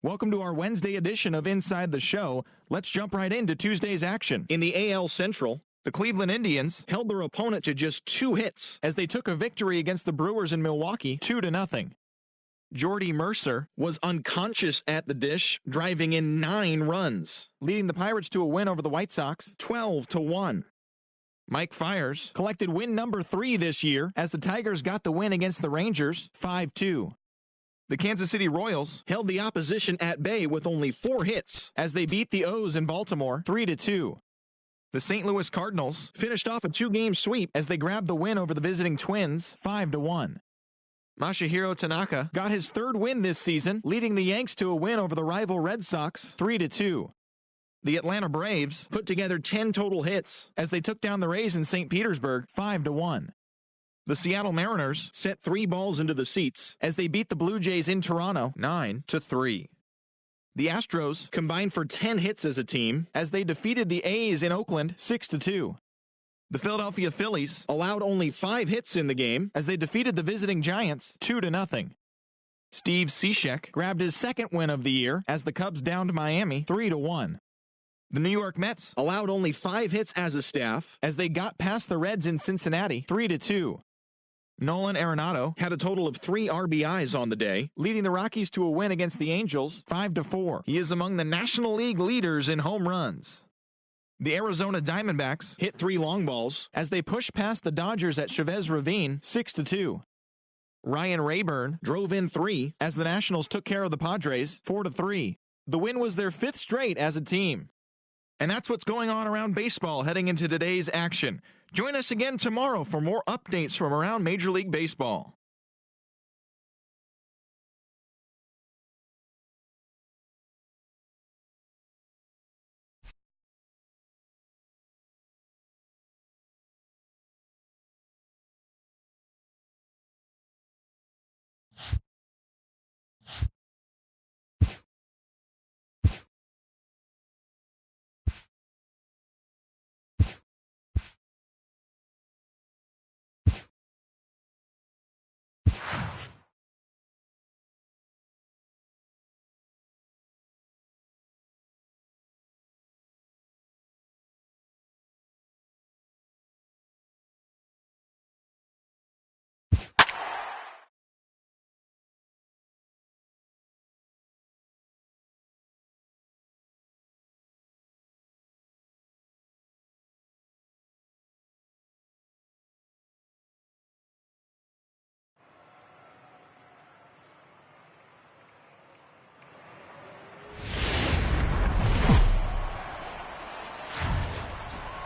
Welcome to our Wednesday edition of Inside the Show. Let's jump right into Tuesday's action. In the AL Central, the Cleveland Indians held their opponent to just 2 hits as they took a victory against the Brewers in Milwaukee 2-0. Jordy Mercer was unconscious at the dish, driving in 9 runs, leading the Pirates to a win over the White Sox 12-1. Mike Fiers collected win number 3 this year as the Tigers got the win against the Rangers 5-2. The Kansas City Royals held the opposition at bay with only 4 hits as they beat the O's in Baltimore 3-2. The St. Louis Cardinals finished off a 2-game sweep as they grabbed the win over the visiting Twins 5-1. Masahiro Tanaka got his 3rd win this season, leading the Yanks to a win over the rival Red Sox 3-2. The Atlanta Braves put together 10 total hits as they took down the Rays in St. Petersburg 5-1. The Seattle Mariners set 3 balls into the seats as they beat the Blue Jays in Toronto 9-3. The Astros combined for 10 hits as a team as they defeated the A's in Oakland 6-2. The Philadelphia Phillies allowed only 5 hits in the game as they defeated the visiting Giants 2-0. Steve Cishek grabbed his 2nd win of the year as the Cubs downed Miami 3-1. The New York Mets allowed only 5 hits as a staff as they got past the Reds in Cincinnati 3-2. Nolan Arenado had a total of 3 RBIs on the day, leading the Rockies to a win against the Angels 5-4. He is among the National League leaders in home runs. The Arizona Diamondbacks hit 3 long balls as they pushed past the Dodgers at Chavez Ravine 6-2. Ryan Rayburn drove in 3 as the Nationals took care of the Padres 4-3. The win was their 5th straight as a team. And that's what's going on around baseball heading into today's action. Join us again tomorrow for more updates from around Major League Baseball.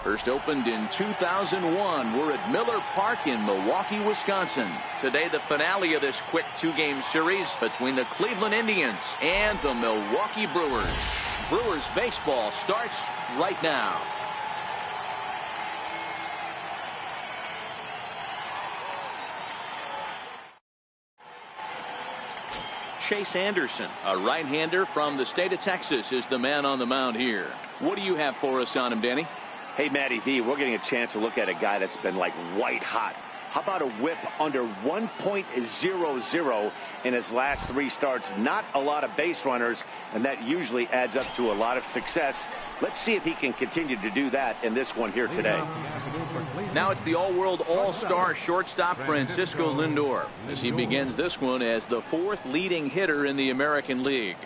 First opened in 2001. We're at Miller Park in Milwaukee, Wisconsin. Today, the finale of this quick 2-game series between the Cleveland Indians and the Milwaukee Brewers. Brewers baseball starts right now. Chase Anderson, a right-hander from the state of Texas, is the man on the mound here. What do you have for us on him, Danny? Hey, Matty V, we're getting a chance to look at a guy that's been like white hot. How about a whip under 1.00 in his last 3 starts? Not a lot of base runners, and that usually adds up to a lot of success. Let's see if he can continue to do that in this one here today. Now it's the all-world all-star shortstop Francisco Lindor as he begins this one as the 4th leading hitter in the American League.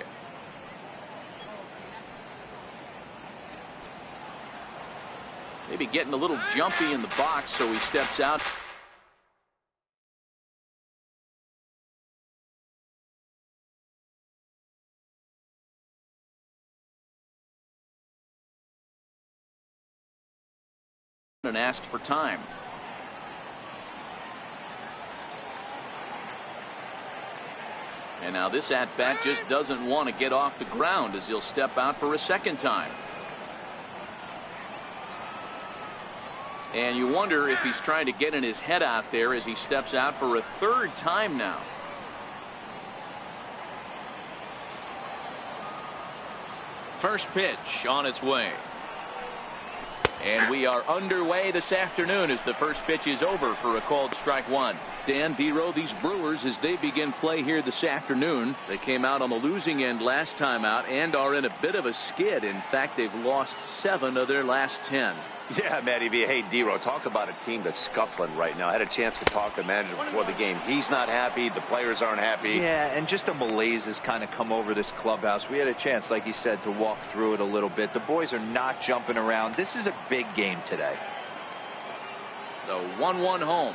Maybe getting a little jumpy in the box, so he steps out. And asked for time. And now this at-bat just doesn't want to get off the ground as he'll step out for a 2nd time. And you wonder if he's trying to get in his head out there as he steps out for a 3rd time now. First pitch on its way. And we are underway this afternoon as the first pitch is over for a called strike one. Dan Dero, these Brewers, as they begin play here this afternoon, they came out on the losing end last time out and are in a bit of a skid. In fact, they've lost 7 of their last 10. Yeah, Matty V. Hey, Dero, talk about a team that's scuffling right now. I had a chance to talk to the manager before the game. He's not happy. The players aren't happy. Yeah, and just a malaise has kind of come over this clubhouse. We had a chance, like you said, to walk through it a little bit. The boys are not jumping around. This is a big game today. The 1-1 home.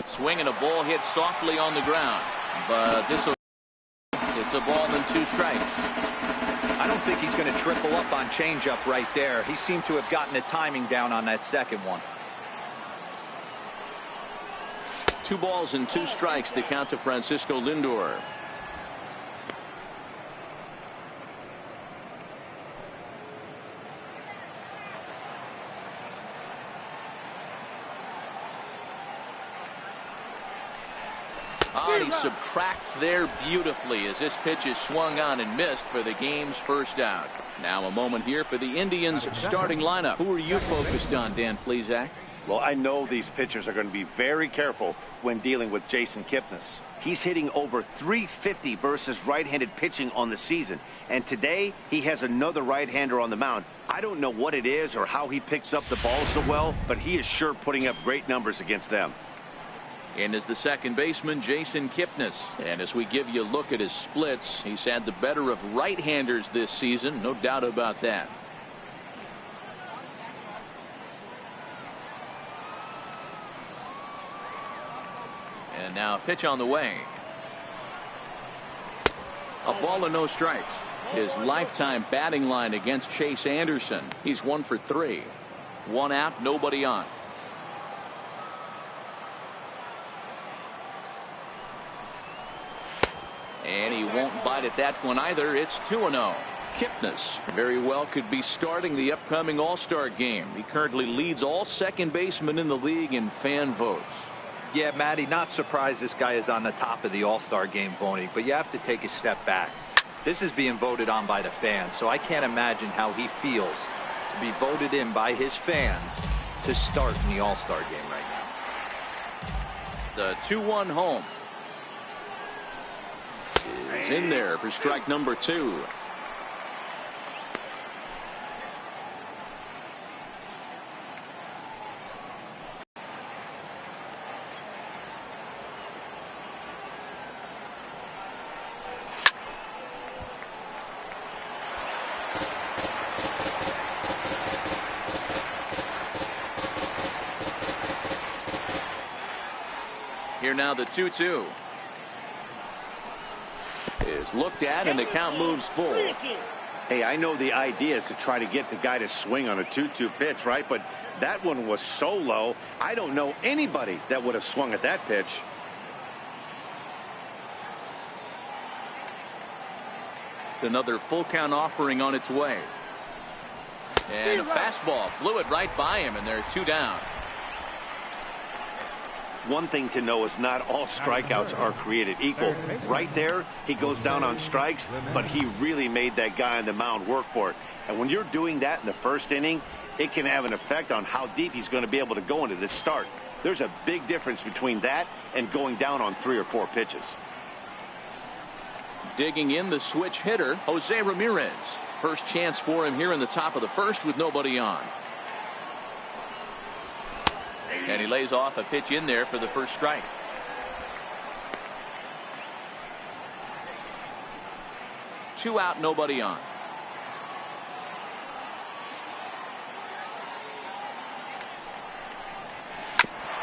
Swing and a ball hit softly on the ground. But it's a ball and 2 strikes. I don't think he's going to triple up on changeup right there. He seemed to have gotten the timing down on that second one. 2 balls and 2 strikes, the count to Francisco Lindor. He subtracts there beautifully as this pitch is swung on and missed for the game's first out. Now a moment here for the Indians starting lineup. Who are you focused on, Dan Plesac? Well, I know these pitchers are going to be very careful when dealing with Jason Kipnis. He's hitting over .350 versus right-handed pitching on the season. And today, he has another right-hander on the mound. I don't know what it is or how he picks up the ball so well, but he is sure putting up great numbers against them. And as the second baseman, Jason Kipnis. And as we give you a look at his splits, he's had the better of right-handers this season, no doubt about that. And now a pitch on the way. A ball and no strikes. His lifetime batting line against Chase Anderson. He's 1 for 3. 1 out, nobody on. And he won't bite at that one either. It's 2-0. Kipnis very well could be starting the upcoming All-Star game. He currently leads all second basemen in the league in fan votes. Yeah, Matty, not surprised this guy is on the top of the All-Star game voting, but you have to take a step back. This is being voted on by the fans, so I can't imagine how he feels to be voted in by his fans to start in the All-Star game right now. The 2-1 home is in there for strike number 2. Here now the 2-2 is looked at and the count moves full. Hey, I know the idea is to try to get the guy to swing on a 2-2 pitch, right? But that one was so low. I don't know anybody that would have swung at that pitch. Another full count offering on its way. And a fastball blew it right by him, and they're 2 down. One thing to know is not all strikeouts are created equal. Right there, he goes down on strikes, but he really made that guy on the mound work for it. And when you're doing that in the first inning, it can have an effect on how deep he's going to be able to go into this start. There's a big difference between that and going down on 3 or 4 pitches. Digging in the switch hitter, Jose Ramirez. First chance for him here in the top of the first with nobody on. And he lays off a pitch in there for the first strike. Two out, nobody on.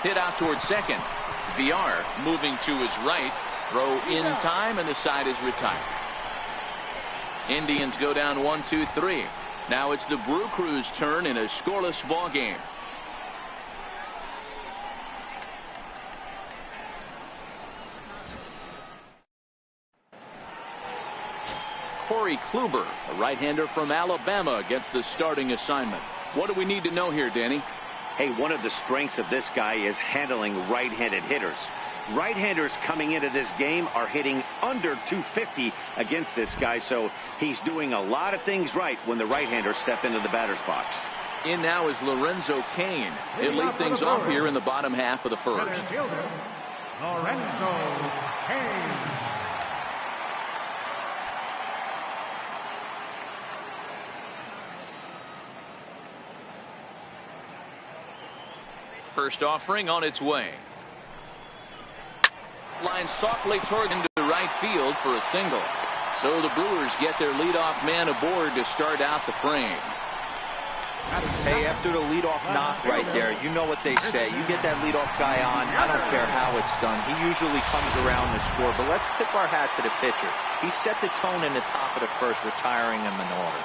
Hit out towards second. VR moving to his right. Throw in time, and the side is retired. Indians go down 1-2-3. Now it's the Brew Crew's turn in a scoreless ball game. Corey Kluber, a right-hander from Alabama, gets the starting assignment. What do we need to know here, Danny? Hey, one of the strengths of this guy is handling right-handed hitters. Right-handers coming into this game are hitting under 250 against this guy, so he's doing a lot of things right when the right-handers step into the batter's box. In now is Lorenzo Cain. He'll lead things off here in the bottom half of the first. Lorenzo Cain. First offering on its way. Line softly toward into right field for a single. So the Brewers get their leadoff man aboard to start out the frame. Hey, after the leadoff knock right there, you know what they say. You get that leadoff guy on, I don't care how it's done. He usually comes around to score, but let's tip our hat to the pitcher. He set the tone in the top of the first, retiring him in order.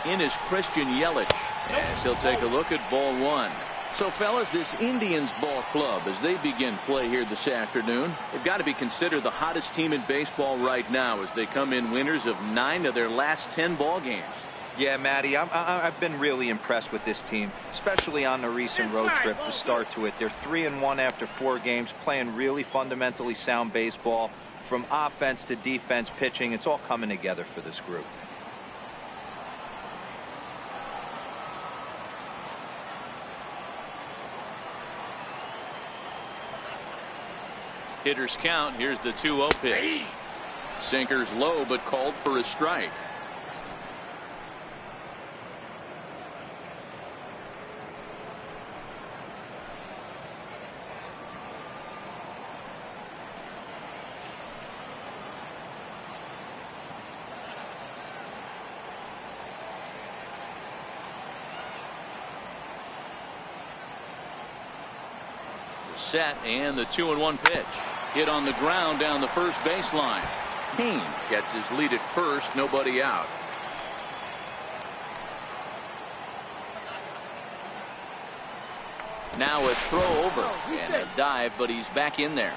In is Christian Yelich, as he'll take a look at ball one. So, fellas, this Indians ball club, as they begin play here this afternoon, they've got to be considered the hottest team in baseball right now as they come in winners of 9 of their last 10 ball games. Yeah, Matty, I've been really impressed with this team, especially on the recent road trip to start to it. They're 3-1 after 4 games, playing really fundamentally sound baseball. From offense to defense, pitching, it's all coming together for this group. Hitters count. Here's the 2-0 pitch. Sinker's low, but called for a strike. Set and the 2-1 pitch. Hit on the ground down the first baseline. Cain gets his lead at first, nobody out. Now a throw over and a dive, but he's back in there.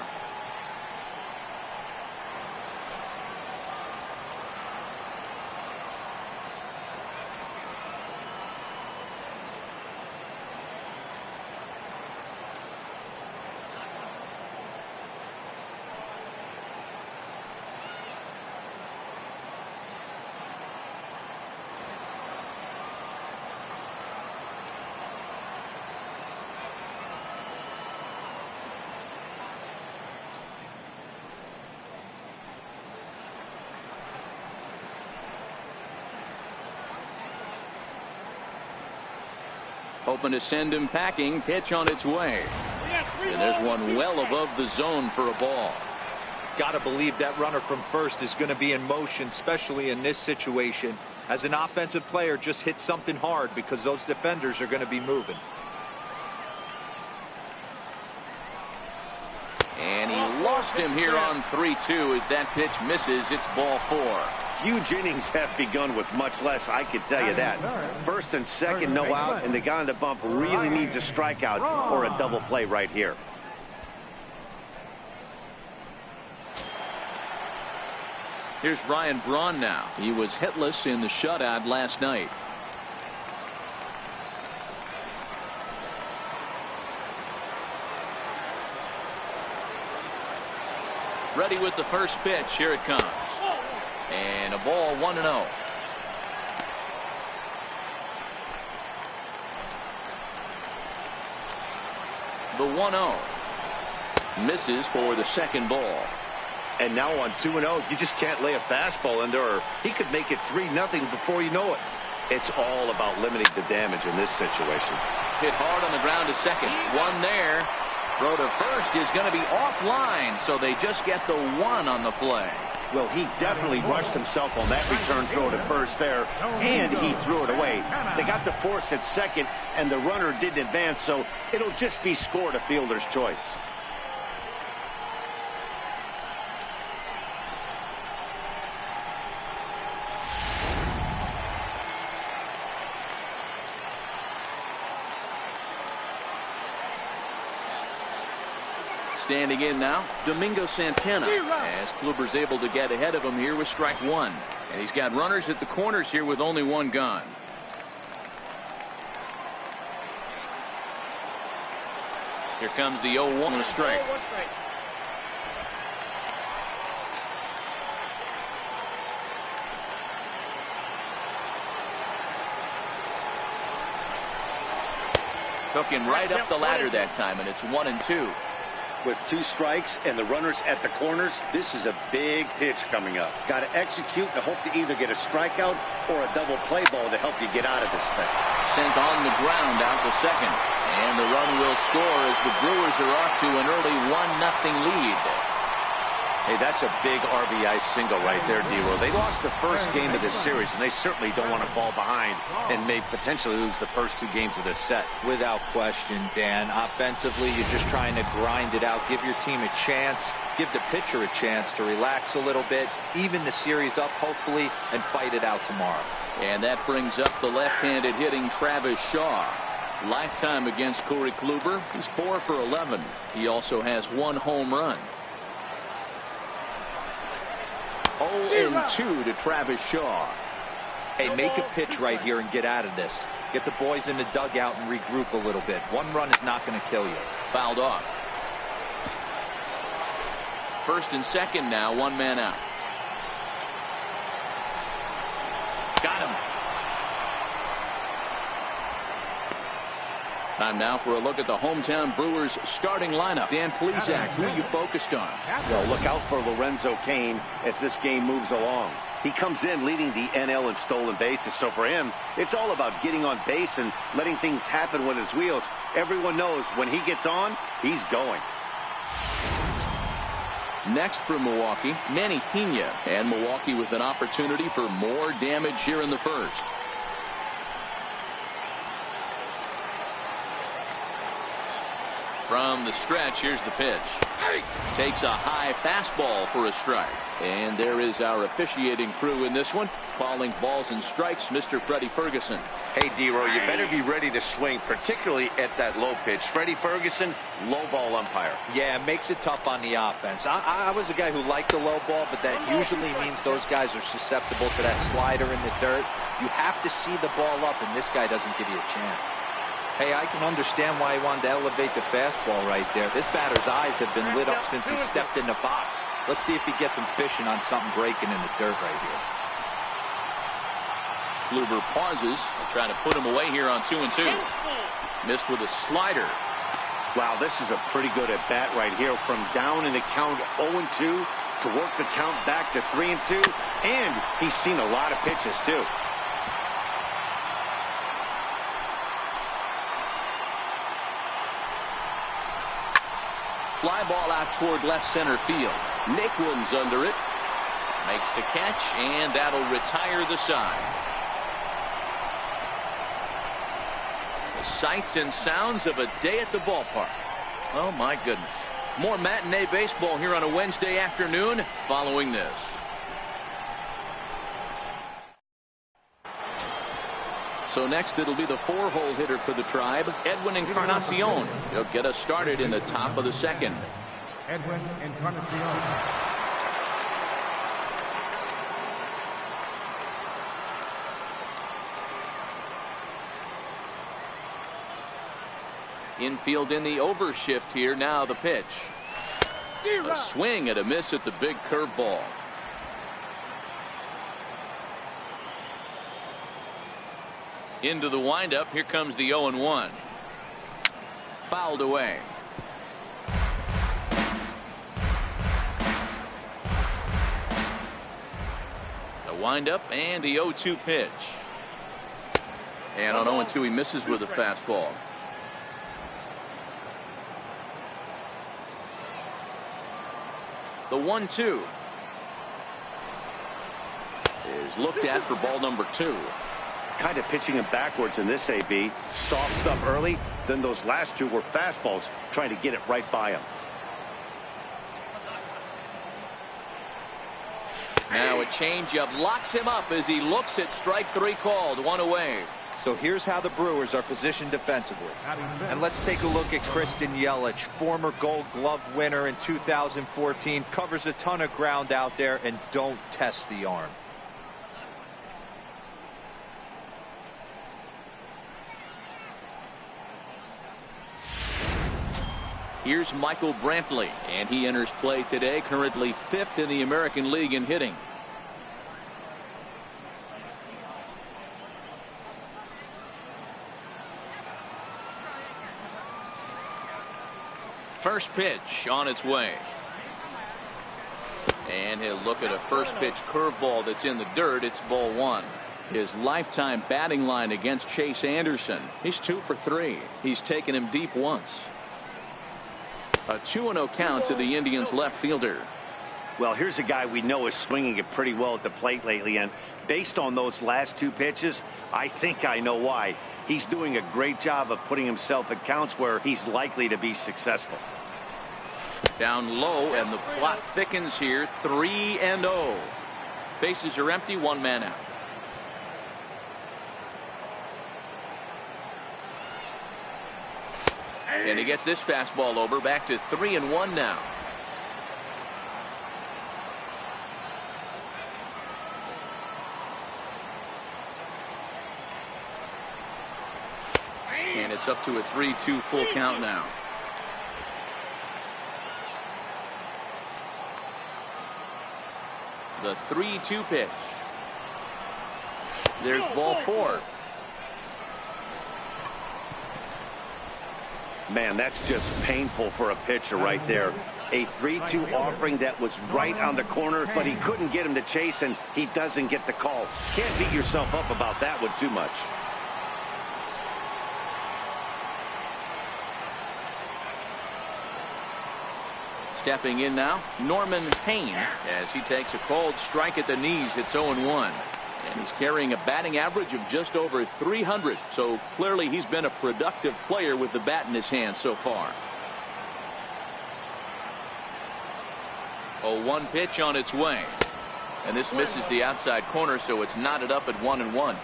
Hoping to send him packing. Pitch on its way. And there's one well above the zone for a ball. Got to believe that runner from first is going to be in motion, especially in this situation. As an offensive player, just hit something hard because those defenders are going to be moving. And he lost him here on 3-2 as that pitch misses. It's ball 4. Huge innings have begun with much less, I can tell you that. First and second, no out, and the guy on the bump really needs a strikeout or a double play right here. Here's Ryan Braun now. He was hitless in the shutout last night. Ready with the first pitch. Here it comes. And a ball, 1-0. The 1-0 misses for the second ball. And now on 2-0, you just can't lay a fastball in there, or he could make it 3-0 before you know it. It's all about limiting the damage in this situation. Hit hard on the ground to second. One there. Throw to first is going to be offline, so they just get the 1 on the play. Well, he definitely rushed himself on that return throw to first there, and he threw it away. They got the force at second, and the runner didn't advance, so it'll just be scored a fielder's choice. Standing in now, Domingo Santana, as Kluber's able to get ahead of him here with strike 1. And he's got runners at the corners here with only 1 gone. Here comes the 0-1 and a strike. Took him right up the ladder that time, and it's 1-2. With 2 strikes and the runners at the corners, this is a big pitch coming up. Got to execute and hope to either get a strikeout or a double play ball to help you get out of this thing. Sent on the ground out to second. And the run will score as the Brewers are off to an early 1-0 lead. Hey, that's a big RBI single right there, D-Roll. They lost the first game of this series, and they certainly don't want to fall behind and may potentially lose the first 2 games of this set. Without question, Dan. Offensively, you're just trying to grind it out, give your team a chance, give the pitcher a chance to relax a little bit, even the series up, hopefully, and fight it out tomorrow. And that brings up the left-handed hitting Travis Shaw. Lifetime against Corey Kluber. He's 4 for 11. He also has 1 home run. 0-2 to Travis Shaw. Hey, make a pitch right here and get out of this. Get the boys in the dugout and regroup a little bit. 1 run is not going to kill you. Fouled off. First and second now, 1 man out. Got him. Time now for a look at the hometown Brewers starting lineup. Dan Plesac, who are you focused on? Well, look out for Lorenzo Cain as this game moves along. He comes in leading the NL in stolen bases, so for him, it's all about getting on base and letting things happen with his wheels. Everyone knows when he gets on, he's going. Next for Milwaukee, Manny Pena, and Milwaukee with an opportunity for more damage here in the first. From the stretch, here's the pitch. Takes a high fastball for a strike. And there is our officiating crew in this one, calling balls and strikes, Mr. Freddie Ferguson. Hey, D-Row, you better be ready to swing, particularly at that low pitch. Freddie Ferguson, low ball umpire. Yeah, it makes it tough on the offense. I was a guy who liked the low ball, but that usually means those guys are susceptible to that slider in the dirt. You have to see the ball up, and this guy doesn't give you a chance. Hey, I can understand why he wanted to elevate the fastball right there. This batter's eyes have been lit up since he stepped in the box. Let's see if he gets him fishing on something breaking in the dirt right here. Kluber pauses and trying to put him away here on 2-2. Missed with a slider. Wow, this is a pretty good at bat right here. From down in the count 0-2 to work the count back to 3-2. And he's seen a lot of pitches, too. Fly ball out toward left center field. Naquin's under it. Makes the catch, and that'll retire the side. The sights and sounds of a day at the ballpark. Oh, my goodness. More matinee baseball here on a Wednesday afternoon following this. So next it'll be the 4-hole hitter for the Tribe, Edwin Encarnacion. He'll get us started in the top of the second. Edwin Encarnacion. Infield in the overshift here. Now the pitch. A swing and a miss at the big curveball. Into the windup. Here comes the 0-1. Fouled away. The windup and the 0-2 pitch. And on 0-2 he misses with a fastball. The 1-2 is looked at for ball number 2. Kind of pitching him backwards in this AB. Soft stuff early, then those last 2 were fastballs, trying to get it right by him. Now a changeup locks him up as he looks at strike 3 called. 1 away. So here's how the Brewers are positioned defensively. And let's take a look at Kristen Yelich, former Gold Glove winner in 2014, covers a ton of ground out there and don't test the arm. Here's Michael Brantley, and he enters play today, currently 5th in the American League in hitting. First pitch on its way. And he'll look at a first pitch curveball that's in the dirt. It's ball 1. His lifetime batting line against Chase Anderson. He's 2 for 3. He's taken him deep once. A 2-0 count to the Indians left fielder. Well, here's a guy we know is swinging it pretty well at the plate lately, and based on those last 2 pitches, I think I know why. He's doing a great job of putting himself at counts where he's likely to be successful. Down low, and the plot thickens here. 3-0. Bases are empty, 1 man out. And he gets this fastball over. Back to 3-1 now. And it's up to a 3-2 full count now. The 3-2 pitch. There's ball 4. Man, that's just painful for a pitcher right there. A 3-2 offering that was right on the corner, but he couldn't get him to chase, and he doesn't get the call. Can't beat yourself up about that one too much. Stepping in now, Norman Payne, as he takes a cold strike at the knees. It's 0-1. And he's carrying a batting average of just over 300. So clearly he's been a productive player with the bat in his hand so far. 0-1 pitch on its way. And this misses the outside corner, so it's knotted up at 1-1.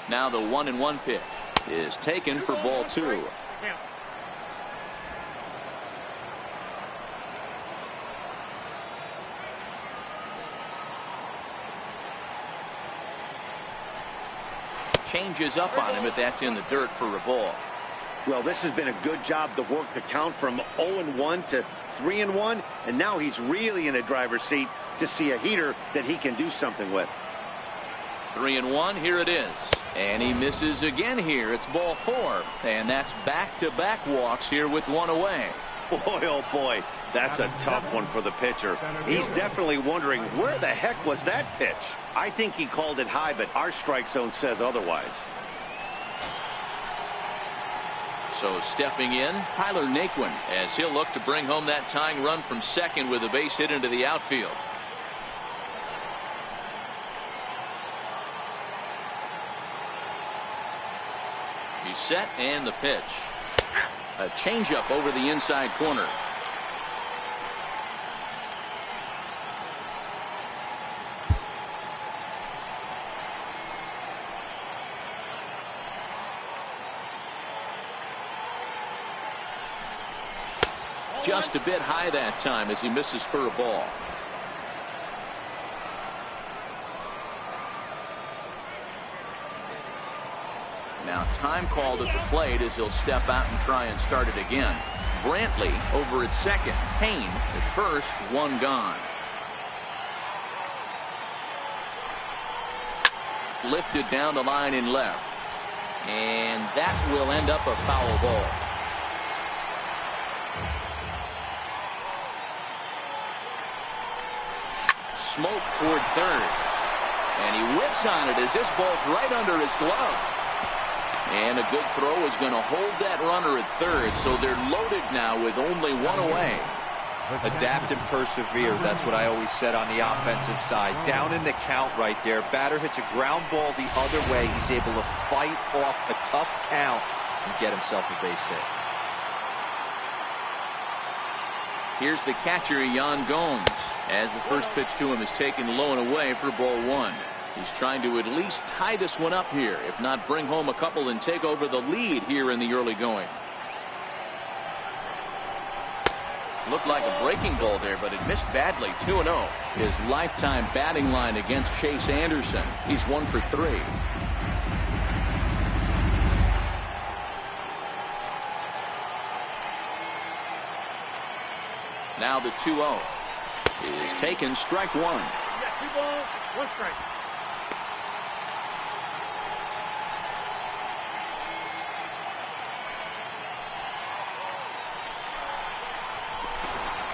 Now the 1-1 pitch is taken for ball 2. Changes up on him, but that's in the dirt for a ball. Well, this has been a good job to work the count from 0-1 to 3-1, and now he's really in the driver's seat to see a heater that he can do something with. 3-1, here it is. And he misses again here. It's ball 4. And that's back-to-back walks here with 1 away. Boy, oh boy, that's a tough one for the pitcher. He's definitely wondering, where the heck was that pitch? I think he called it high, but our strike zone says otherwise. So stepping in, Tyler Naquin, as he'll look to bring home that tying run from second with a base hit into the outfield. He's set, and the pitch. A changeup over the inside corner. Just a bit high that time as he misses for a ball. Now time called at the plate as he'll step out and try and start it again. Brantley over at second. Payne at first. 1 gone. Lifted down the line in left. And that will end up a foul ball. Smoke toward third. And he whips on it as this ball's right under his glove. And a good throw is going to hold that runner at third, so they're loaded now with only 1 away. Adapt and persevere. That's what I always said on the offensive side. Down in the count right there. Batter hits a ground ball the other way. He's able to fight off a tough count and get himself a base hit. Here's the catcher, Yan Gomes, as the first pitch to him is taken low and away for ball 1. He's trying to at least tie this one up here, if not bring home a couple and take over the lead here in the early going. Looked like a breaking ball there, but it missed badly. 2-0. His lifetime batting line against Chase Anderson. He's 1 for 3. Now the 2-0 is taken, strike one. You got 2 balls, 1 strike.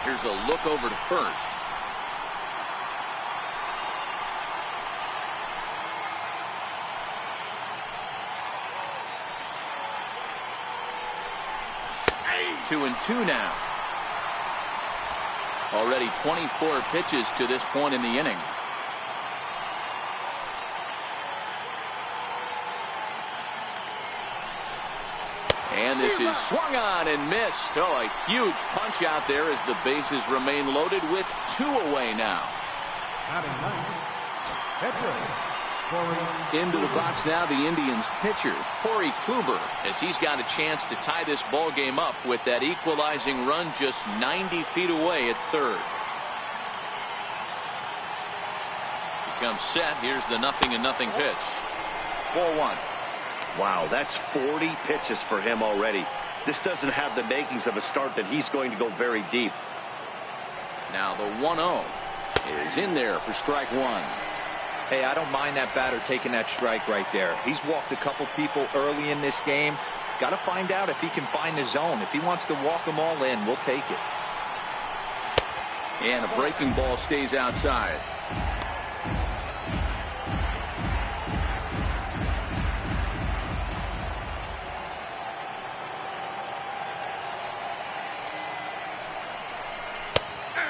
Here's a look over to first. Hey. 2-2 now. Already 24 pitches to this point in the inning. And this is swung on and missed. Oh, a huge punch out there as the bases remain loaded with 2 away now. Into the box now, the Indians pitcher, Corey Kluber, as he's got a chance to tie this ball game up with that equalizing run just 90 feet away at third. He comes set. Here's the 0-0 pitch. 4-1. Wow, that's 40 pitches for him already. This doesn't have the makings of a start that he's going to go very deep. Now the 1-0 is in there for strike one. Hey, I don't mind that batter taking that strike right there. He's walked a couple people early in this game. Got to find out if he can find the zone. If he wants to walk them all in, we'll take it. And a breaking ball stays outside.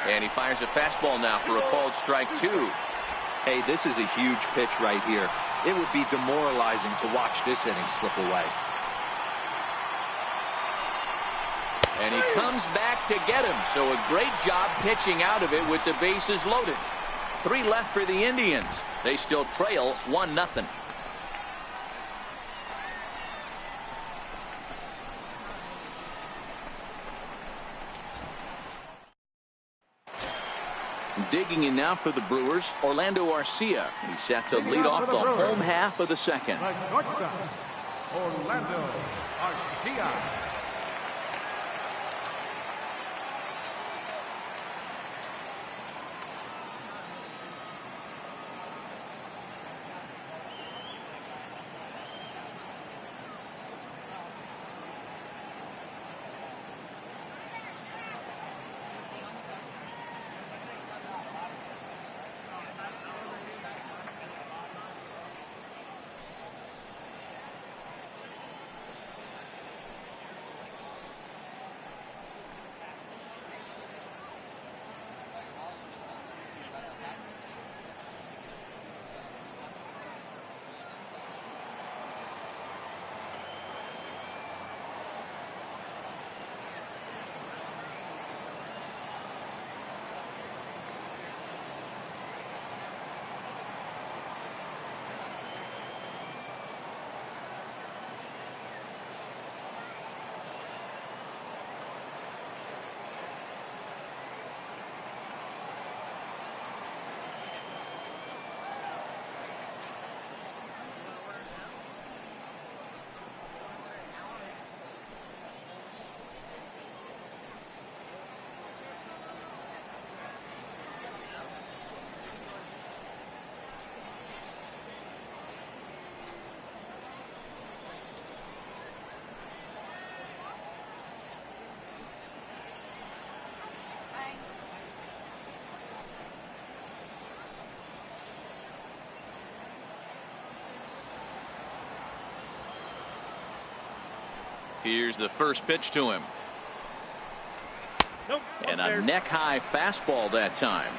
And he fires a fastball now for a called strike two. Hey, this is a huge pitch right here. It would be demoralizing to watch this inning slip away. And he comes back to get him. So a great job pitching out of it with the bases loaded. 3 left for the Indians. They still trail 1-0. Digging in now for the Brewers, Orlando Arcia. He's set to lead off the home half of the second. Orlando Arcia. Here's the first pitch to him. Nope, and a neck-high fastball that time.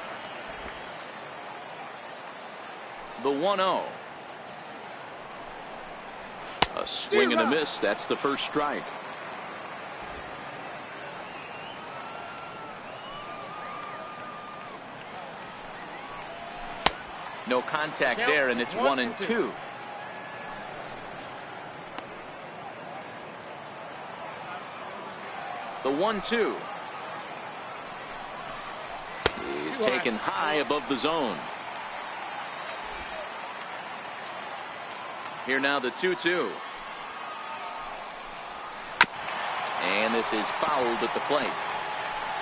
The 1-0. A swing and a miss. That's the first strike. No contact there, and it's 1-2. The 1-2 is taken high above the zone. Here now the 2-2. And this is fouled at the plate.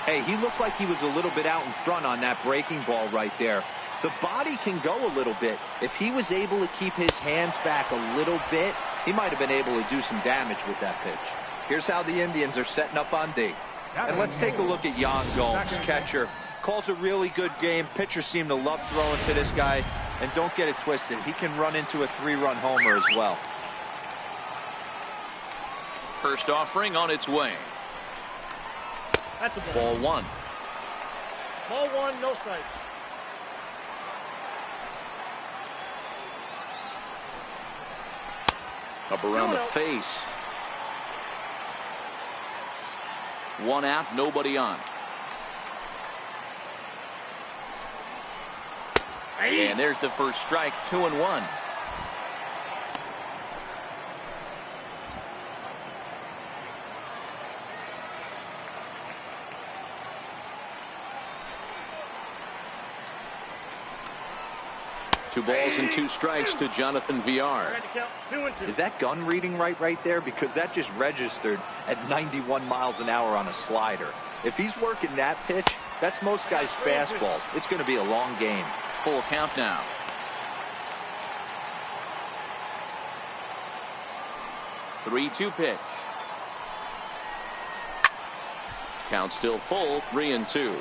Hey, he looked like he was a little bit out in front on that breaking ball right there. The body can go a little bit. If he was able to keep his hands back a little bit, he might have been able to do some damage with that pitch. Here's how the Indians are setting up on D. And let's take a look at Yan Gomes, catcher. Calls a really good game. Pitchers seem to love throwing to this guy. And don't get it twisted. He can run into a 3-run homer as well. First offering on its way. That's a ball. Ball one. Ball one, no strike. Up around the face. One out, nobody on. And there's the first strike, 2-1. Two balls and 2 strikes to Jonathan Villar. Is that gun reading right there? Because that just registered at 91 miles an hour on a slider. If he's working that pitch, that's most guys' fastballs. It's going to be a long game. Full count now. Three-two pitch. Count still full, 3-2.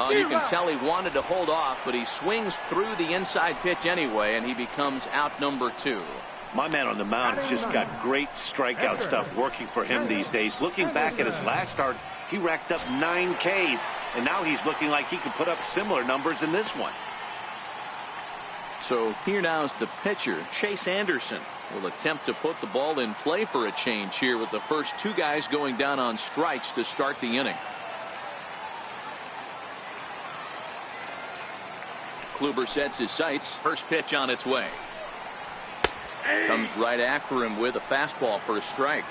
You can tell he wanted to hold off, but he swings through the inside pitch anyway, and he becomes out number 2. My man on the mound has just got great strikeout stuff working for him these days. Looking back at his last start, he racked up 9 Ks, and now he's looking like he can put up similar numbers in this one. So here now is the pitcher, Chase Anderson. Will attempt to put the ball in play for a change here with the first 2 guys going down on strikes to start the inning. Kluber sets his sights. First pitch on its way. Comes right after him with a fastball for a strike.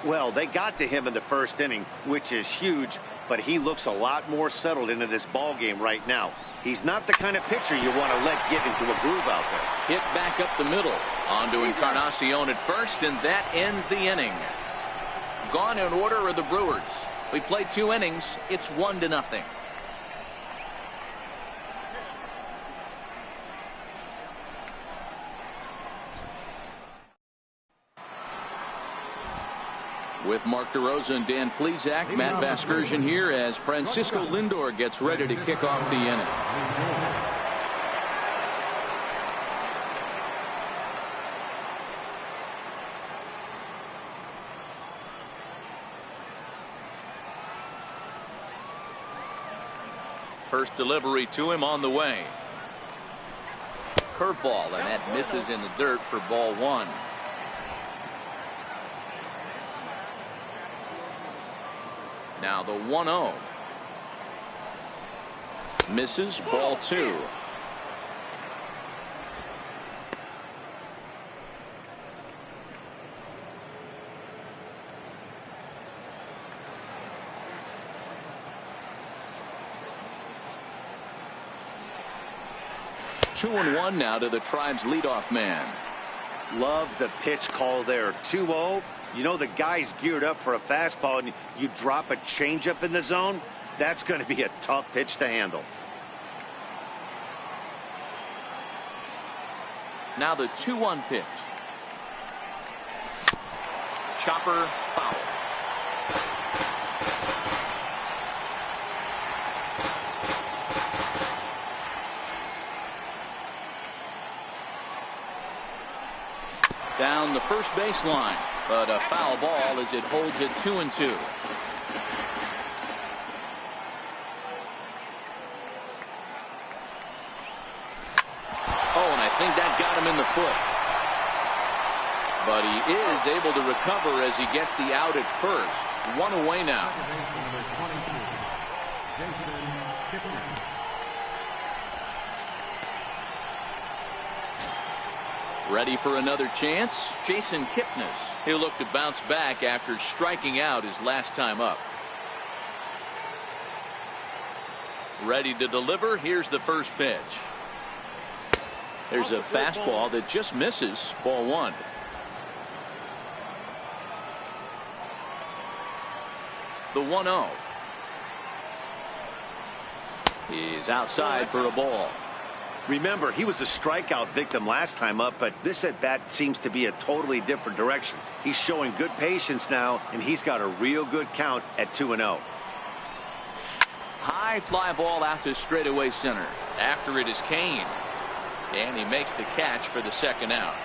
Well, they got to him in the first inning, which is huge, but he looks a lot more settled into this ball game right now. He's not the kind of pitcher you want to let get into a groove out there. Hit back up the middle. On to Encarnacion at first, and that ends the inning. Gone in order are the Brewers. We played 2 innings. It's 1-0. With Mark DeRosa and Dan Plesac, Matt Vasgersian here as Francisco Lindor gets ready to kick off the inning. First delivery to him on the way. Curveball, and that misses in the dirt for ball 1. Now the 1-0. Misses, ball 2. Two and 1 now to the Tribe's leadoff man. Love the pitch call there. 2-0. You know the guy's geared up for a fastball, and you drop a changeup in the zone. That's going to be a tough pitch to handle. Now the 2-1 pitch. Chopper, foul. Down the first baseline. But a foul ball as it holds it 2-2. Oh, and I think that got him in the foot. But he is able to recover as he gets the out at first. 1 away now. Ready for another chance? Jason Kipnis. He'll look to bounce back after striking out his last time up. Ready to deliver. Here's the first pitch. There's a fastball that just misses. Ball 1. The 1-0. He's outside for a ball. Remember, he was a strikeout victim last time up, but this at bat seems to be a totally different direction. He's showing good patience now, and he's got a real good count at 2-0. High fly ball out to straightaway center. After it is Kane, and he makes the catch for the second out.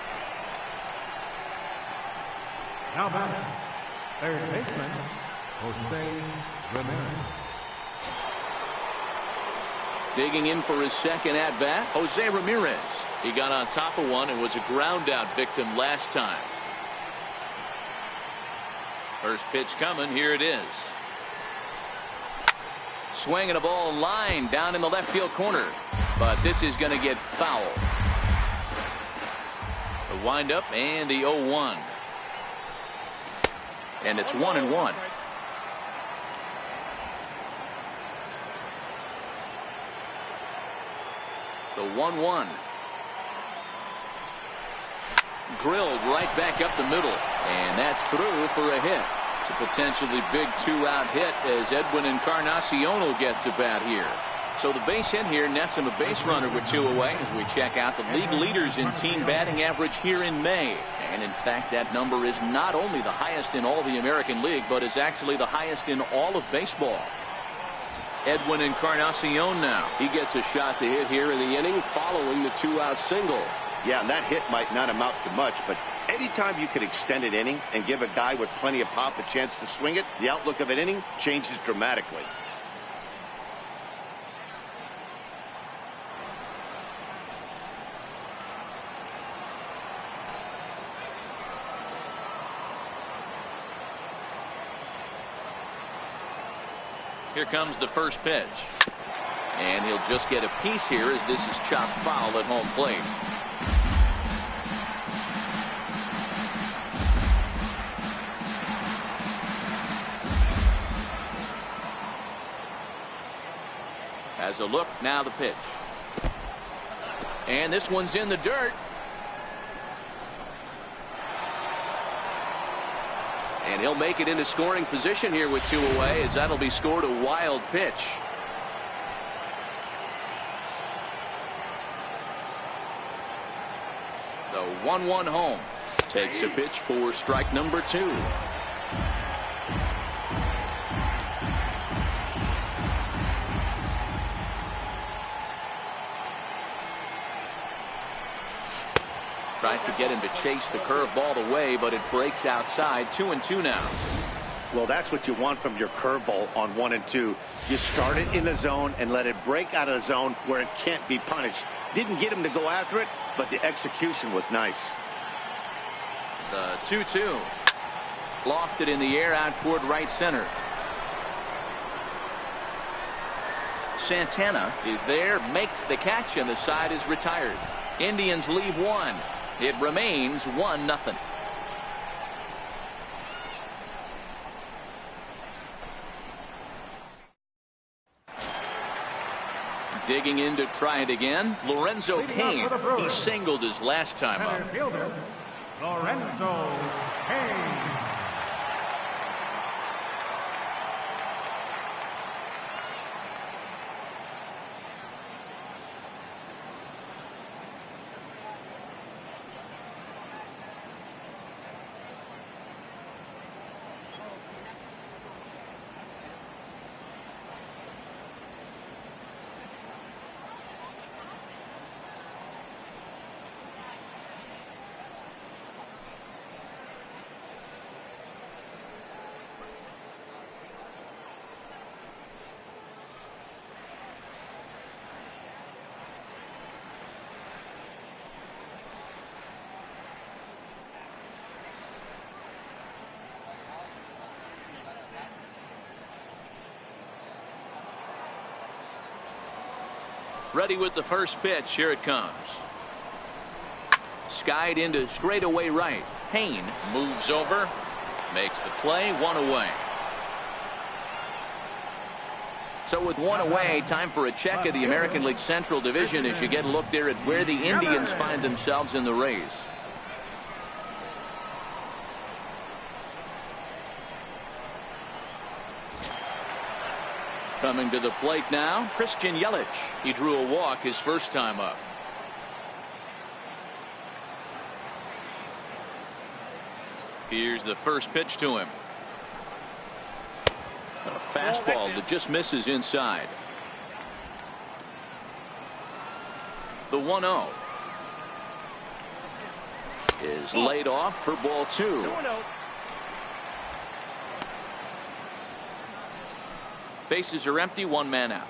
Now batter, third baseman, Jose Ramirez. Digging in for his second at bat, Jose Ramirez. He got on top of one and was a ground out victim last time. First pitch coming. Here it is. Swinging a ball line down in the left field corner, but this is going to get foul. The windup and the 0-1, and it's 1-1. The 1-1. Drilled right back up the middle, and that's through for a hit. It's a potentially big two-out hit as Edwin Encarnacion will get to bat here. So the base hit here nets him a base runner with 2 away as we check out the league leaders in team batting average here in May. And in fact, that number is not only the highest in all the American League, but is actually the highest in all of baseball. Edwin Encarnacion now. He gets a shot to hit here in the inning following the two-out single. Yeah, and that hit might not amount to much, but anytime you can extend an inning and give a guy with plenty of pop a chance to swing it, the outlook of an inning changes dramatically. Here comes the first pitch. And he'll just get a piece here as this is chopped foul at home plate. Has a look, now the pitch. And this one's in the dirt. And he'll make it into scoring position here with 2 away, as that'll be scored a wild pitch. The 1-1 home. Takes a pitch for strike number 2. Tries to get him to chase the curveball away, but it breaks outside. 2-2 now. Well, that's what you want from your curveball on 1 and 2. You start it in the zone and let it break out of the zone where it can't be punished. Didn't get him to go after it, but the execution was nice. The 2-2. Lofted in the air out toward right center. Santana is there, makes the catch, and the side is retired. Indians leave 1. It remains 1-0. Digging in to try it again, Lorenzo Cain. He singled his last time up. Fielder, Lorenzo Cain. Ready with the first pitch. Here it comes. Skied into straightaway right. Payne moves over, makes the play. 1 away. So with 1 away, time for a check of the American League Central Division as you get a look there at where the Indians find themselves in the race. Coming to the plate now, Christian Yelich. He drew a walk his first time up. Here's the first pitch to him. A fastball that just misses inside. The 1-0 is laid off for ball 2. 2-0. Bases are empty, one man out.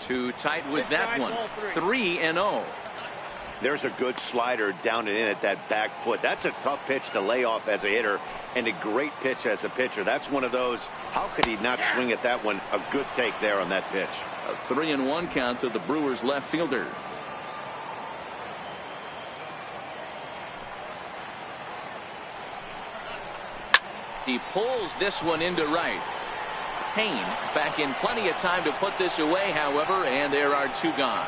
Too tight with that one. 3-0. There's a good slider down and in at that back foot. That's a tough pitch to lay off as a hitter, and a great pitch as a pitcher. That's one of those, how could he not swing at that one? A good take there on that pitch. A 3-1 count to the Brewers left fielder. He pulls this one into right. Payne back in plenty of time to put this away, however, and there are 2 gone.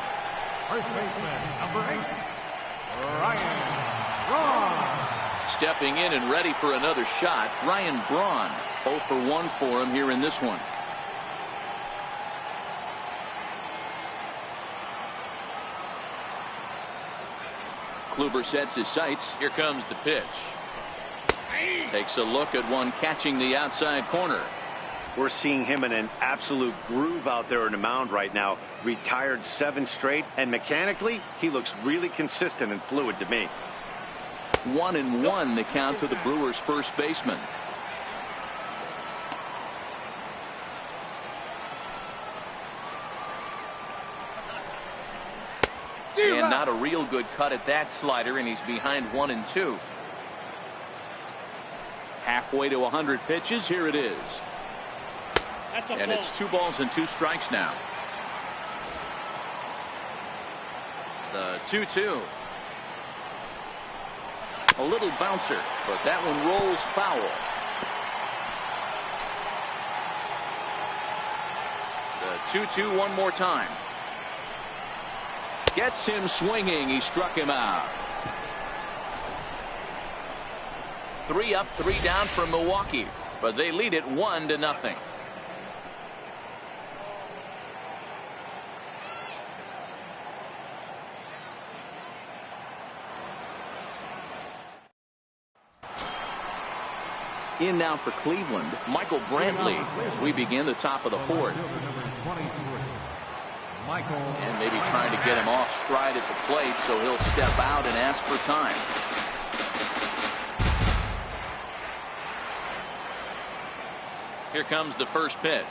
First baseman, number 8, Ryan Braun. Stepping in and ready for another shot, Ryan Braun. 0 for 1 for him here in this one. Kluber sets his sights. Here comes the pitch. Takes a look at one catching the outside corner. We're seeing him in an absolute groove out there in the mound right now. Retired 7 straight, and mechanically, he looks really consistent and fluid to me. 1-1 the count to the Brewers' first baseman. And not a real good cut at that slider, and he's behind 1-2. Halfway to 100 pitches. Here it is. And it's 2 balls and 2 strikes now. The 2-2. A little bouncer, but that one rolls foul. The 2-2 one more time. Gets him swinging. He struck him out. 3 up, 3 down for Milwaukee, but they lead it 1-0. In now for Cleveland, Michael Brantley, as we begin the top of the 4th. And maybe trying to get him off stride at the plate, so he'll step out and ask for time. Here comes the first pitch.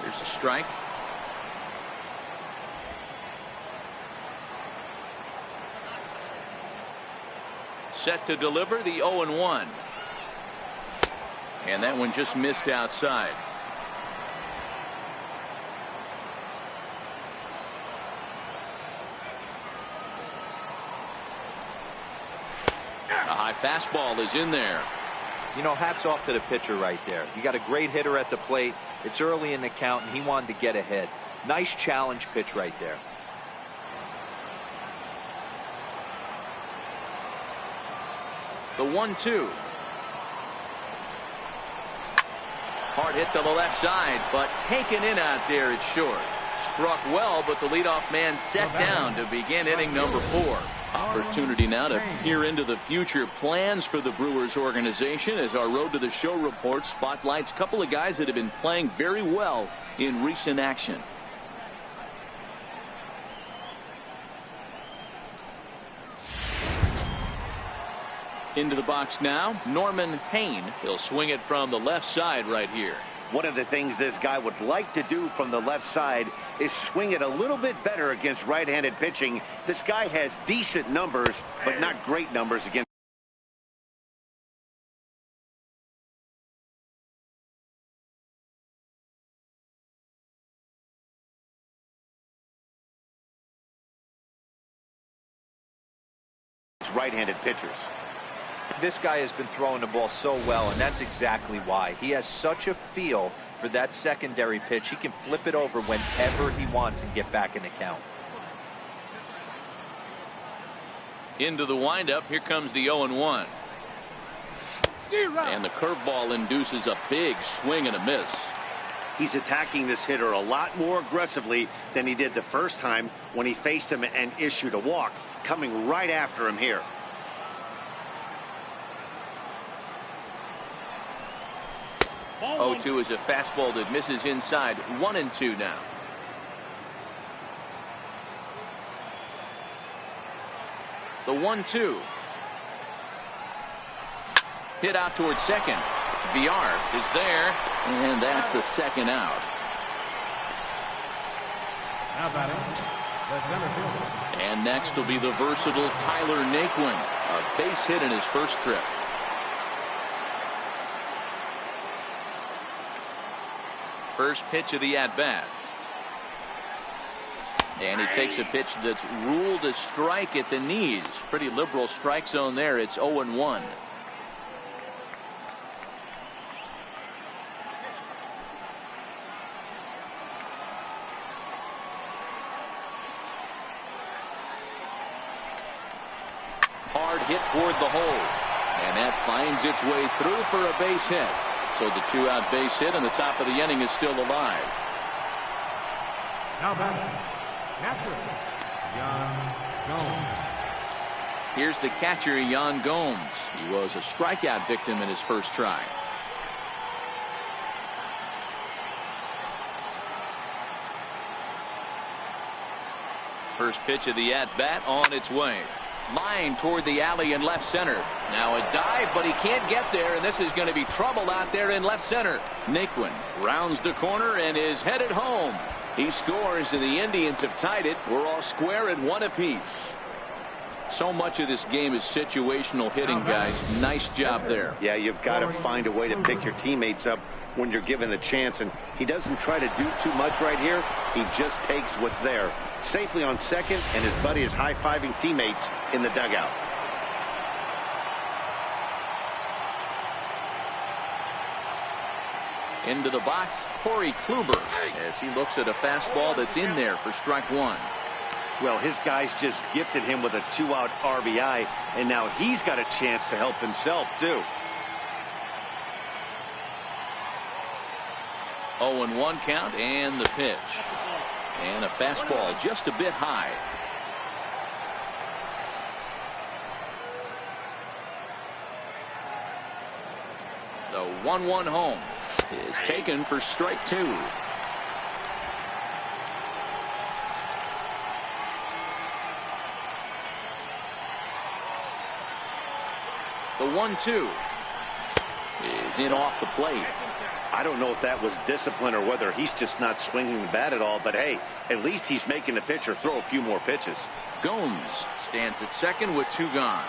Here's a strike. Set to deliver the 0-1. And that one just missed outside. A high fastball is in there. You know, hats off to the pitcher right there. You got a great hitter at the plate. It's early in the count, and he wanted to get ahead. Nice challenge pitch right there. The 1-2. Hard hit to the left side, but taken in out there. It's short. Struck well, but the leadoff man set down to begin inning number 4. Opportunity now to peer into the future plans for the Brewers organization as our Road to the Show report spotlights a couple of guys that have been playing very well in recent action. Into the box now, Norman Payne. He'll swing it from the left side right here. One of the things this guy would like to do from the left side is swing it a little bit better against right-handed pitching. This guy has decent numbers, but not great numbers against right-handed pitchers. This guy has been throwing the ball so well, and that's exactly why. He has such a feel for that secondary pitch. He can flip it over whenever he wants and get back in the count. Into the windup. Here comes the 0-1. And the curveball induces a big swing and a miss. He's attacking this hitter a lot more aggressively than he did the first time when he faced him and issued a walk, coming right after him here. Ball 0-2 is a fastball that misses inside. 1-2 now. The 1-2. Hit out towards second. VR is there, and that's the second out. Now batting, the center fielder. And next will be the versatile Tyler Naquin. A base hit in his first trip. First pitch of the at-bat. And he takes a pitch that's ruled a strike at the knees. Pretty liberal strike zone there. It's 0-1. Hard hit toward the hole. And that finds its way through for a base hit. So the two-out base hit and the top of the inning is still alive. Now batting, catcher, Yan Gomes. Here's the catcher, Yan Gomes. He was a strikeout victim in his first try. First pitch of the at-bat on its way. Line toward the alley in left center. Now a dive, but he can't get there, and this is going to be trouble out there in left center. Naquin rounds the corner and is headed home. He scores, and the Indians have tied it. We're all square at 1 apiece. So much of this game is situational hitting, guys. Nice job there. Yeah, you've got to find a way to pick your teammates up when you're given the chance, and he doesn't try to do too much right here. He just takes what's there. Safely on second, and his buddy is high-fiving teammates in the dugout. Into the box, Corey Kluber, as he looks at a fastball that's in there for strike one. Well, his guys just gifted him with a 2-out RBI, and now he's got a chance to help himself, too. 0-1 count, and the pitch. And a fastball just a bit high. The 1-1 home is taken for strike two. The 1-2 is in off the plate. I don't know if that was discipline or whether he's just not swinging the bat at all, but hey, at least he's making the pitcher throw a few more pitches. Gomes stands at second with 2 gone.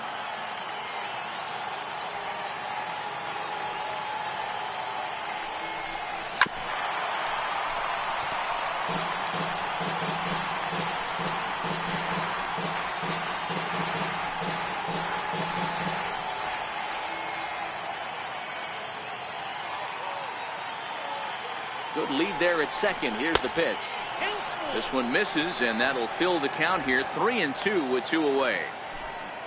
Good lead there at second. Here's the pitch. This one misses, and that'll fill the count here. 3-2 with 2 away.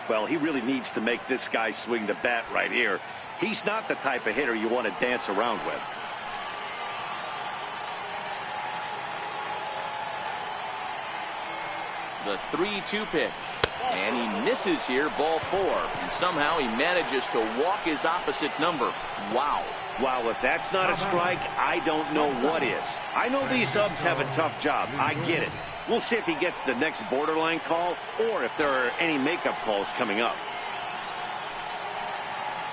Well, he really needs to make this guy swing the bat right here. He's not the type of hitter you want to dance around with. The 3-2 pitch. And he misses here, ball 4. And somehow he manages to walk his opposite number. Wow. Wow, if that's not a strike, I don't know what is. I know these subs have a tough job. I get it. We'll see if he gets the next borderline call or if there are any makeup calls coming up.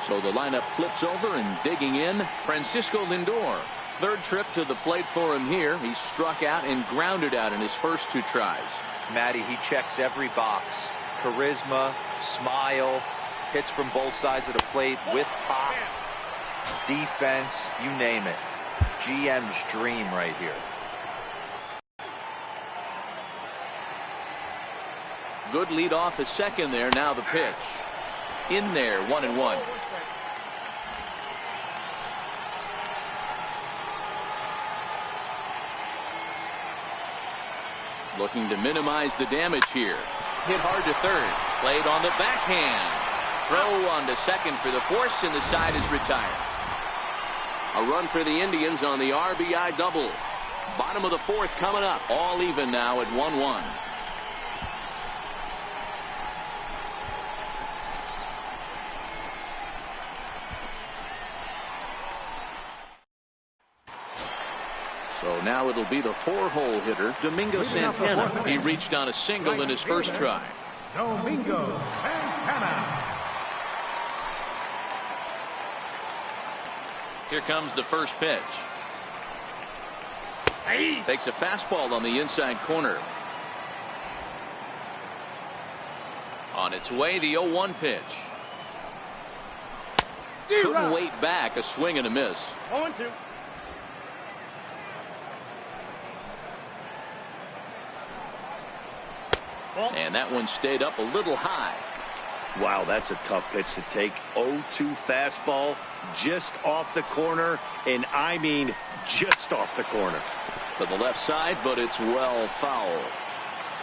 So the lineup flips over, and digging in, Francisco Lindor. Third trip to the plate for him here. He struck out and grounded out in his first 2 tries. Matty, he checks every box. Charisma, smile, hits from both sides of the plate with pop, defense, you name it. GM's dream right here. Good lead off at second there. Now the pitch. In there, 1-1. Looking to minimize the damage here. Hit hard to third. Played on the backhand. Throw on to second for the force, and the side is retired. A run for the Indians on the RBI double. Bottom of the fourth coming up. All even now at 1-1. So now it'll be the 4-hole hitter, Domingo Santana. He reached on a single in his first try. Domingo Santana. Here comes the first pitch. Takes a fastball on the inside corner. On its way, the 0-1 pitch. Couldn't wait back. A swing and a miss. 0-2. And that one stayed up a little high. Wow, that's a tough pitch to take. 0-2 fastball just off the corner, and I mean just off the corner. To the left side, but it's well foul.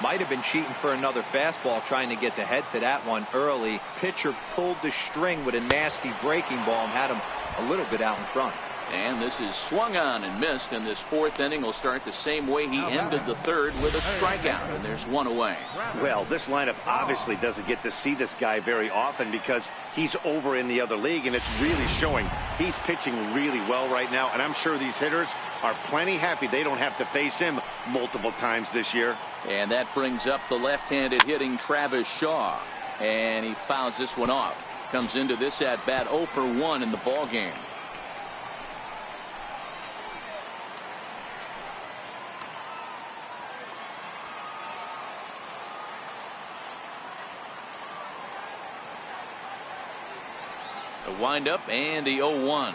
Might have been cheating for another fastball, trying to get the head to that one early. Pitcher pulled the string with a nasty breaking ball and had him a little bit out in front. And this is swung on and missed, and this fourth inning will start the same way he ended the third, with a strikeout, and there's one away. Well, this lineup obviously doesn't get to see this guy very often because he's over in the other league, and it's really showing. He's pitching really well right now, and I'm sure these hitters are plenty happy they don't have to face him multiple times this year. And that brings up the left-handed hitting Travis Shaw, and he fouls this one off. Comes into this at-bat 0 for 1 in the ball game. The windup and the 0-1.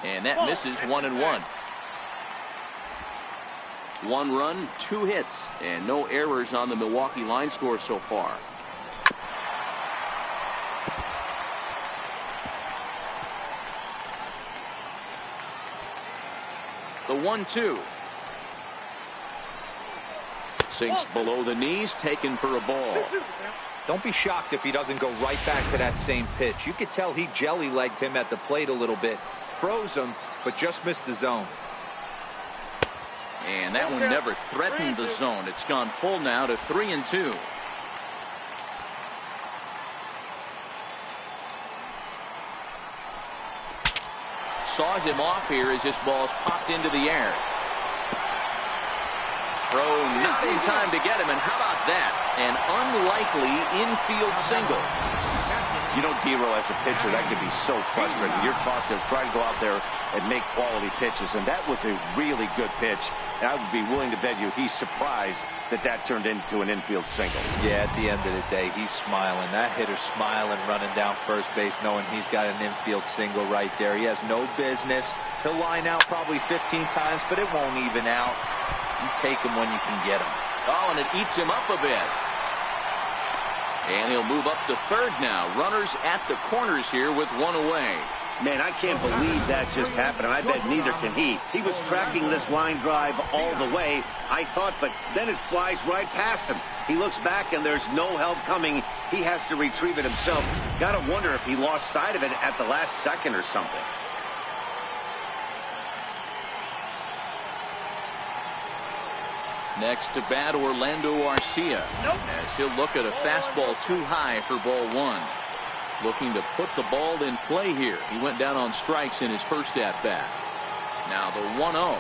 And that misses 1-1. 1 run, 2 hits, and no errors on the Milwaukee line score so far. The 1-2. Sinks below the knees, taken for a ball. Don't be shocked if he doesn't go right back to that same pitch. You could tell he jelly-legged him at the plate a little bit. Froze him, but just missed the zone. And that one never threatened the zone. It's gone full now to 3-2. Saws him off here as this ball's popped into the air. Throw not in time to get him, and how about that? An unlikely infield single. You know, Dero, as a pitcher, that can be so frustrating. You're trying to go out there and make quality pitches, and that was a really good pitch. And I would be willing to bet you he's surprised that that turned into an infield single. Yeah, at the end of the day, he's smiling. That hitter's smiling, running down first base, knowing he's got an infield single right there. He has no business. He'll line out probably 15 times, but it won't even out. You take him when you can get him. Oh, and it eats him up a bit. And he'll move up to third now. Runners at the corners here with 1 away. Man, I can't believe that just happened, and I bet neither can he. He was tracking this line drive all the way, I thought, but then it flies right past him. He looks back, and there's no help coming. He has to retrieve it himself. Got to wonder if he lost sight of it at the last second or something. Next to bat, Orlando Arcia. As he'll look at a fastball too high for ball 1. Looking to put the ball in play here. He went down on strikes in his first at-bat. Now the 1-0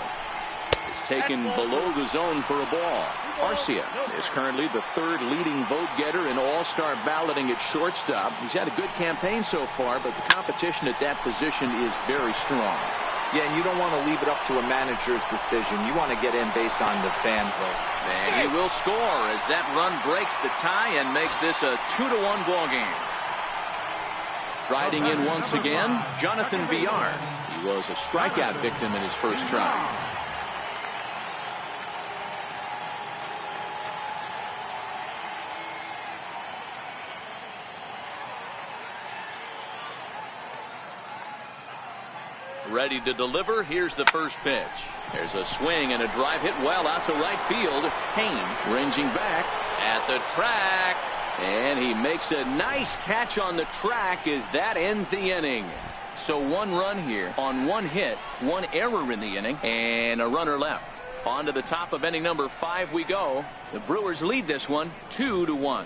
is taken below the zone for a ball. Arcia is currently the 3rd leading vote getter in all-star balloting at shortstop. He's had a good campaign so far, but the competition at that position is very strong. Yeah, and you don't want to leave it up to a manager's decision. You want to get in based on the fan vote. And he will score as that run breaks the tie and makes this a 2-1 ball game. Riding in once again, Jonathan Villar. He was a strikeout victim in his first try. Ready to deliver. Here's the first pitch. There's a swing and a drive hit well out to right field. Payne ranging back at the track. And he makes a nice catch on the track as that ends the inning. So 1 run here on 1 hit, 1 error in the inning, and a runner left. On to the top of inning number 5 we go. The Brewers lead this one 2-1.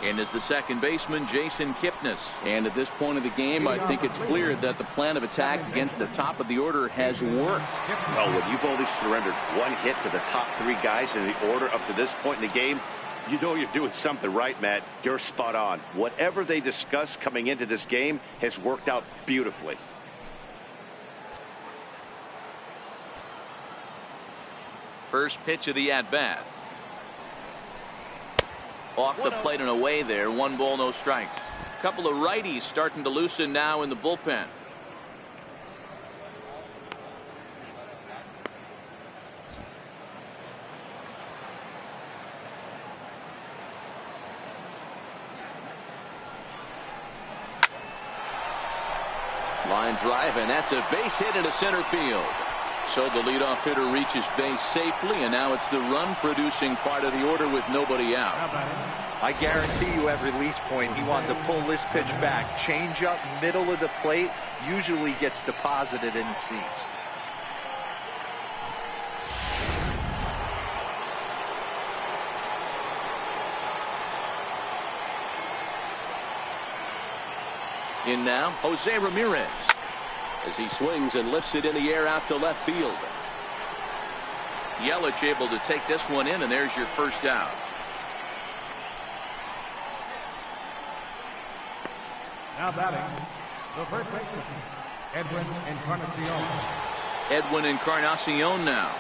And is the second baseman, Jason Kipnis. And at this point of the game, I think it's clear that the plan of attack against the top of the order has worked. Well, when you've only surrendered 1 hit to the top 3 guys in the order up to this point in the game, you know you're doing something right, Matt. You're spot on. Whatever they discussed coming into this game has worked out beautifully. First pitch of the at-bat. Off the plate and away there. 1 ball, no strikes. A couple of righties starting to loosen now in the bullpen. Line drive, and that's a base hit into center field. So the leadoff hitter reaches base safely, and now it's the run-producing part of the order with nobody out. I guarantee you at release point, he wanted to pull this pitch back. Change up middle of the plate, usually gets deposited in the seats. In now, Jose Ramirez, as he swings and lifts it in the air out to left field. Yelich able to take this one in, and there's your first out. Now batting, the first baseman, Edwin Encarnacion. Edwin Encarnacion now.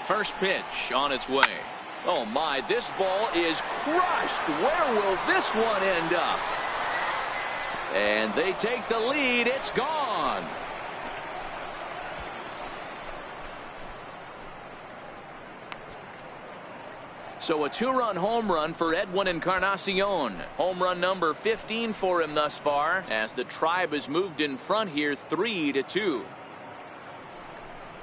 First pitch on its way. Oh my, this ball is crushed. Where will this one end up? And they take the lead. It's gone. So a 2-run home run for Edwin Encarnacion. Home run number 15 for him thus far, as the Tribe has moved in front here 3-2.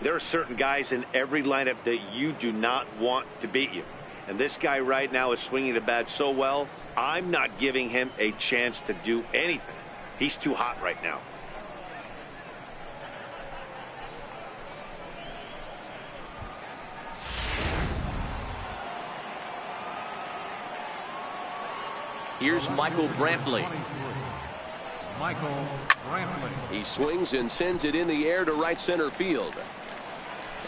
There are certain guys in every lineup that you do not want to beat you. And this guy right now is swinging the bat so well, I'm not giving him a chance to do anything. He's too hot right now. Here's Michael Brantley. Michael Brantley. He swings and sends it in the air to right center field.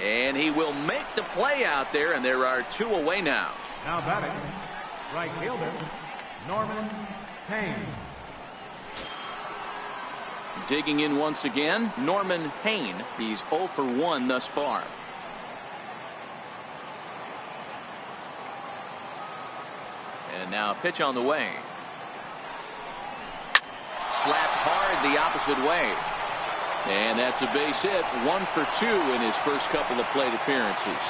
And he will make the play out there, and there are 2 away now. Now batting, right fielder, Norman Hayne. Digging in once again, Norman Hayne. He's 0 for 1 thus far. And now a pitch on the way. Slapped hard the opposite way. And that's a base hit. 1 for 2 in his first couple of plate appearances.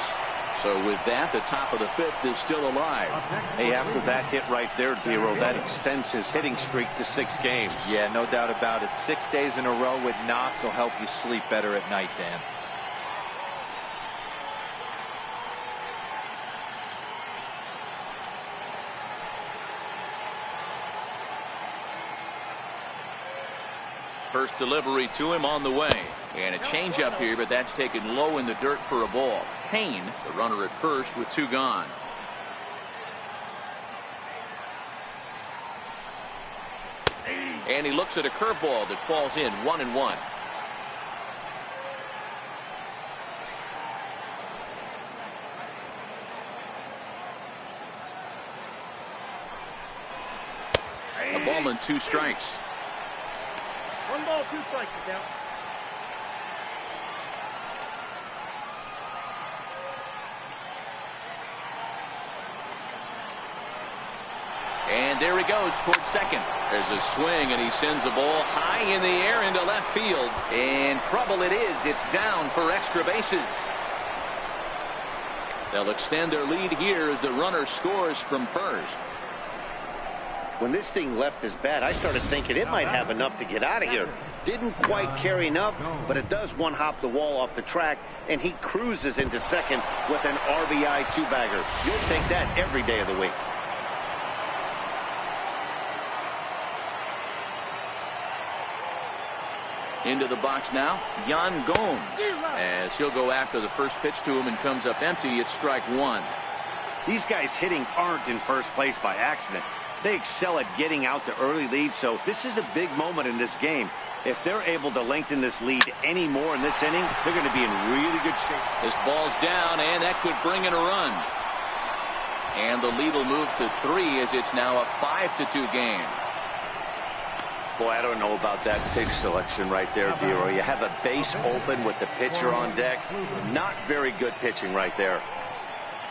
So with that, the top of the 5th is still alive. Hey, after that hit right there, Dero, that extends his hitting streak to 6 games. Yeah, no doubt about it. 6 days in a row with knocks will help you sleep better at night, Dan. First delivery to him on the way. And a changeup here, but that's taken low in the dirt for a ball. Hayne, the runner at first with 2 gone. And he looks at a curveball that falls in 1-1. A ball and 2 strikes. 1 ball, 2 strikes now. And there he goes towards second. There's a swing, and he sends a ball high in the air into left field. And trouble it is. It's down for extra bases. They'll extend their lead here as the runner scores from first. When this thing left his bat, I started thinking it might have enough to get out of here. Didn't quite carry enough, but it does one-hop the wall off the track, and he cruises into second with an RBI two-bagger. You'll take that every day of the week. Into the box now, Yan Gomes. As he'll go after the first pitch to him and comes up empty, it's strike one. These guys hitting aren't in first place by accident. They excel at getting out to early leads, so this is a big moment in this game. If they're able to lengthen this lead any more in this inning, they're going to be in really good shape. This ball's down, and that could bring in a run. And the lead will move to 3 as it's now a 5-2 game. Boy, I don't know about that pitch selection right there, Dero. You have a base open with the pitcher on deck. Not very good pitching right there.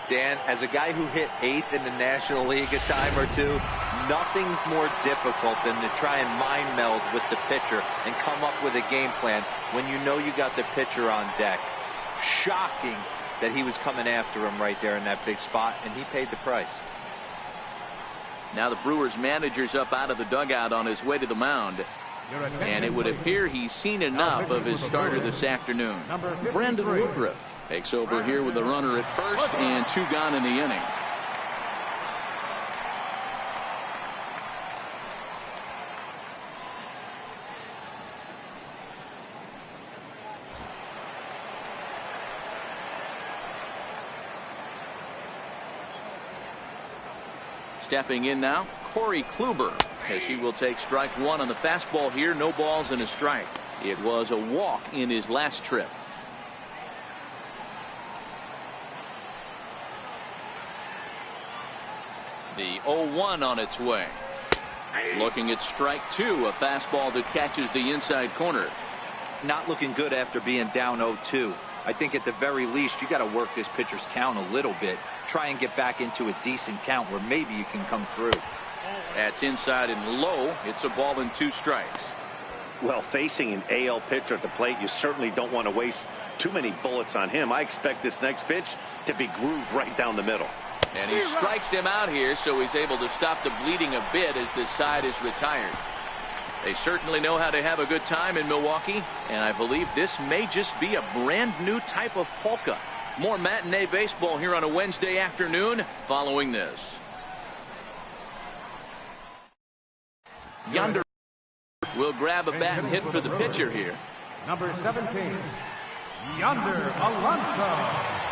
Dan, as a guy who hit 8th in the National League a time or two, nothing's more difficult than to try and mind meld with the pitcher and come up with a game plan when you know you got the pitcher on deck. Shocking that he was coming after him right there in that big spot, and he paid the price. Now the Brewers manager's up out of the dugout on his way to the mound. And it would appear he's seen enough of his starter this afternoon. Brandon Woodruff takes over here with a runner at first and 2 gone in the inning. Stepping in now, Corey Kluber, as he will take strike one on the fastball here. No balls and a strike. It was a walk in his last trip. The 0-1 on its way. Looking at strike two, a fastball that catches the inside corner. Not looking good after being down 0-2. I think at the very least you got to work this pitcher's count a little bit. Try and get back into a decent count where maybe you can come through. That's inside and low. It's a ball and 2 strikes. Well, facing an AL pitcher at the plate, you certainly don't want to waste too many bullets on him. I expect this next pitch to be grooved right down the middle. And he strikes him out here, so he's able to stop the bleeding a bit as this side is retired. They certainly know how to have a good time in Milwaukee, and I believe this may just be a brand new type of polka. More matinee baseball here on a Wednesday afternoon following this. Yonder will grab a bat and hit for the pitcher here. Number 17, Yonder Alonso.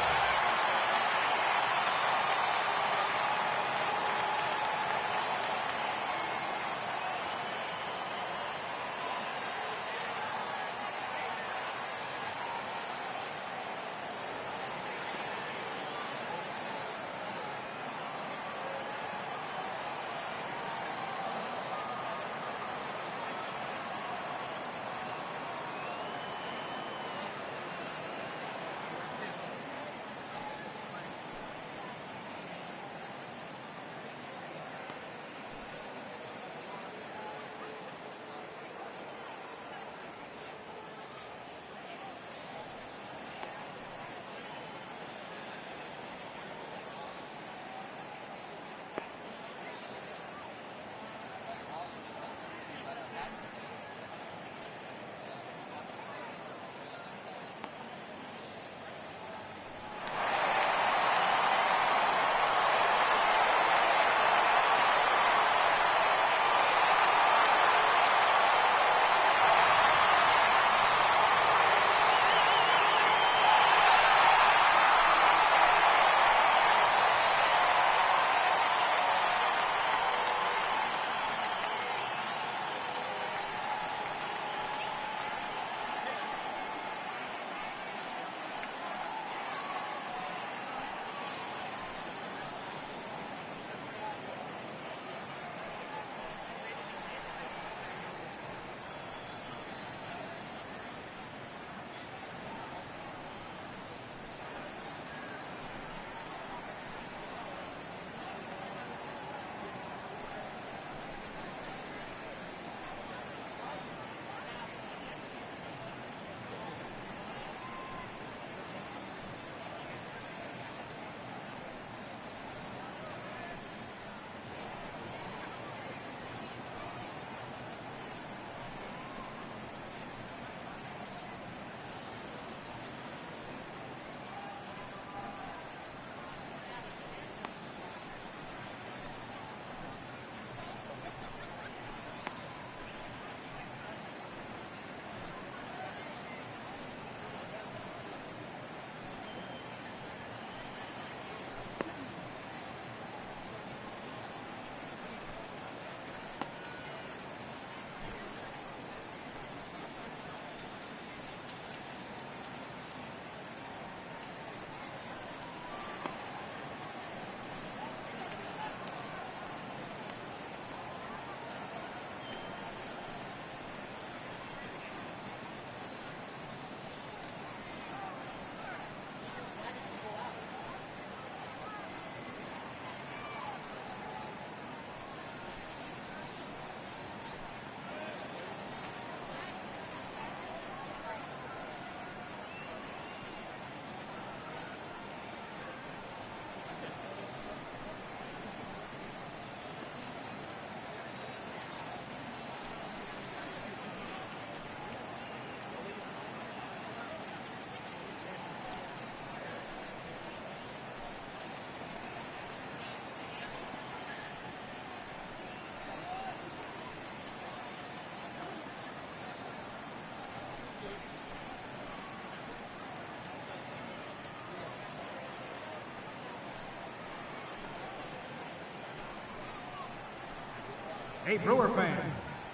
Hey, Brewer fans,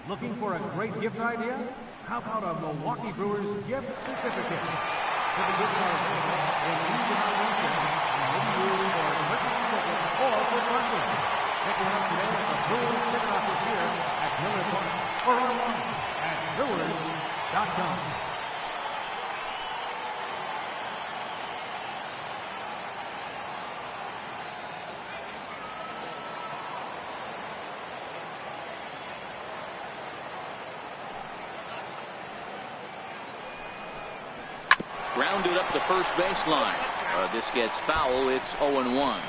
looking for a great gift idea? How about a Milwaukee Brewers gift certificate? Certificates are available in each denomination and may be used for purchase tickets or for fundraising. Check it out today at the Brewers ticket office here at Miller Park or online at brewers.com. Grounded up the first baseline. This gets foul. It's 0-1.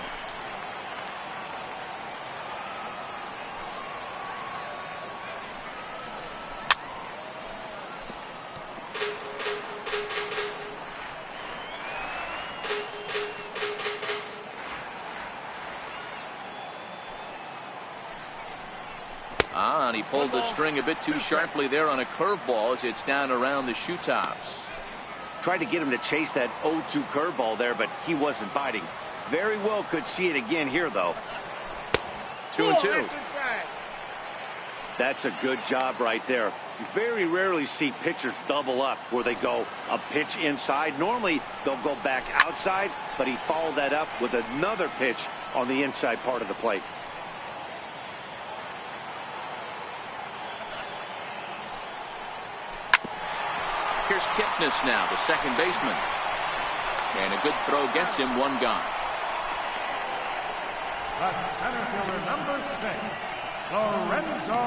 And he pulled the string a bit too sharply there on a curveball as it's down around the shoe tops. Tried to get him to chase that 0-2 curveball there, but he wasn't biting. Very well could see it again here, though. 2-2. That's a good job right there. You very rarely see pitchers double up where they go a pitch inside. Normally, they'll go back outside, but he followed that up with another pitch on the inside part of the plate. Here's Kipnis now, the second baseman. And a good throw gets him one gone. The center fielder, number 6, Lorenzo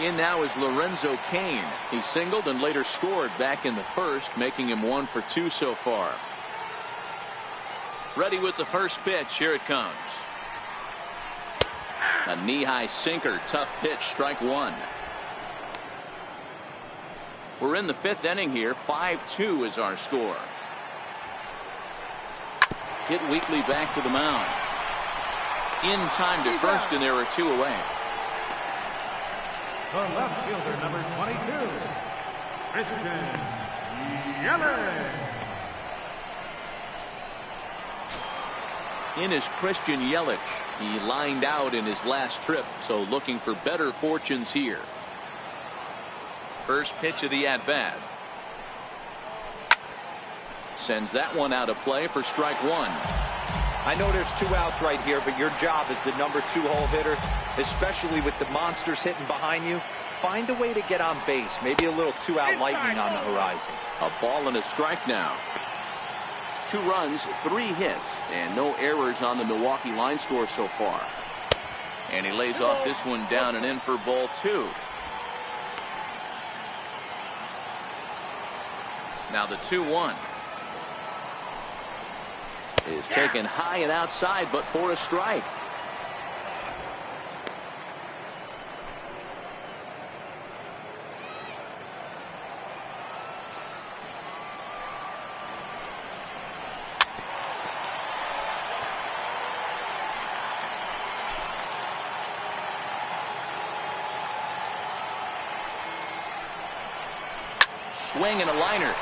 Cain. In now is Lorenzo Cain. He singled and later scored back in the first, making him 1 for 2 so far. Ready with the first pitch. Here it comes. A knee-high sinker, tough pitch, strike 1. We're in the 5th inning here. 5-2 is our score. Hit Wheatley back to the mound. In time to first, and there are 2 away. The left fielder, number 22, Christian Yelich. In is Christian Yelich. He lined out in his last trip, so looking for better fortunes here. First pitch of the at-bat. Sends that one out of play for strike 1. I know there's 2 outs right here, but your job as the number 2 hole hitter, especially with the monsters hitting behind you, find a way to get on base. Maybe a little 2-out lightning on the horizon. A ball and a strike now. 2 runs, 3 hits, and no errors on the Milwaukee line score so far. And he lays off this one down and in for ball 2. Now the 2-1 is taken high and outside, but for a strike. Swing and a liner.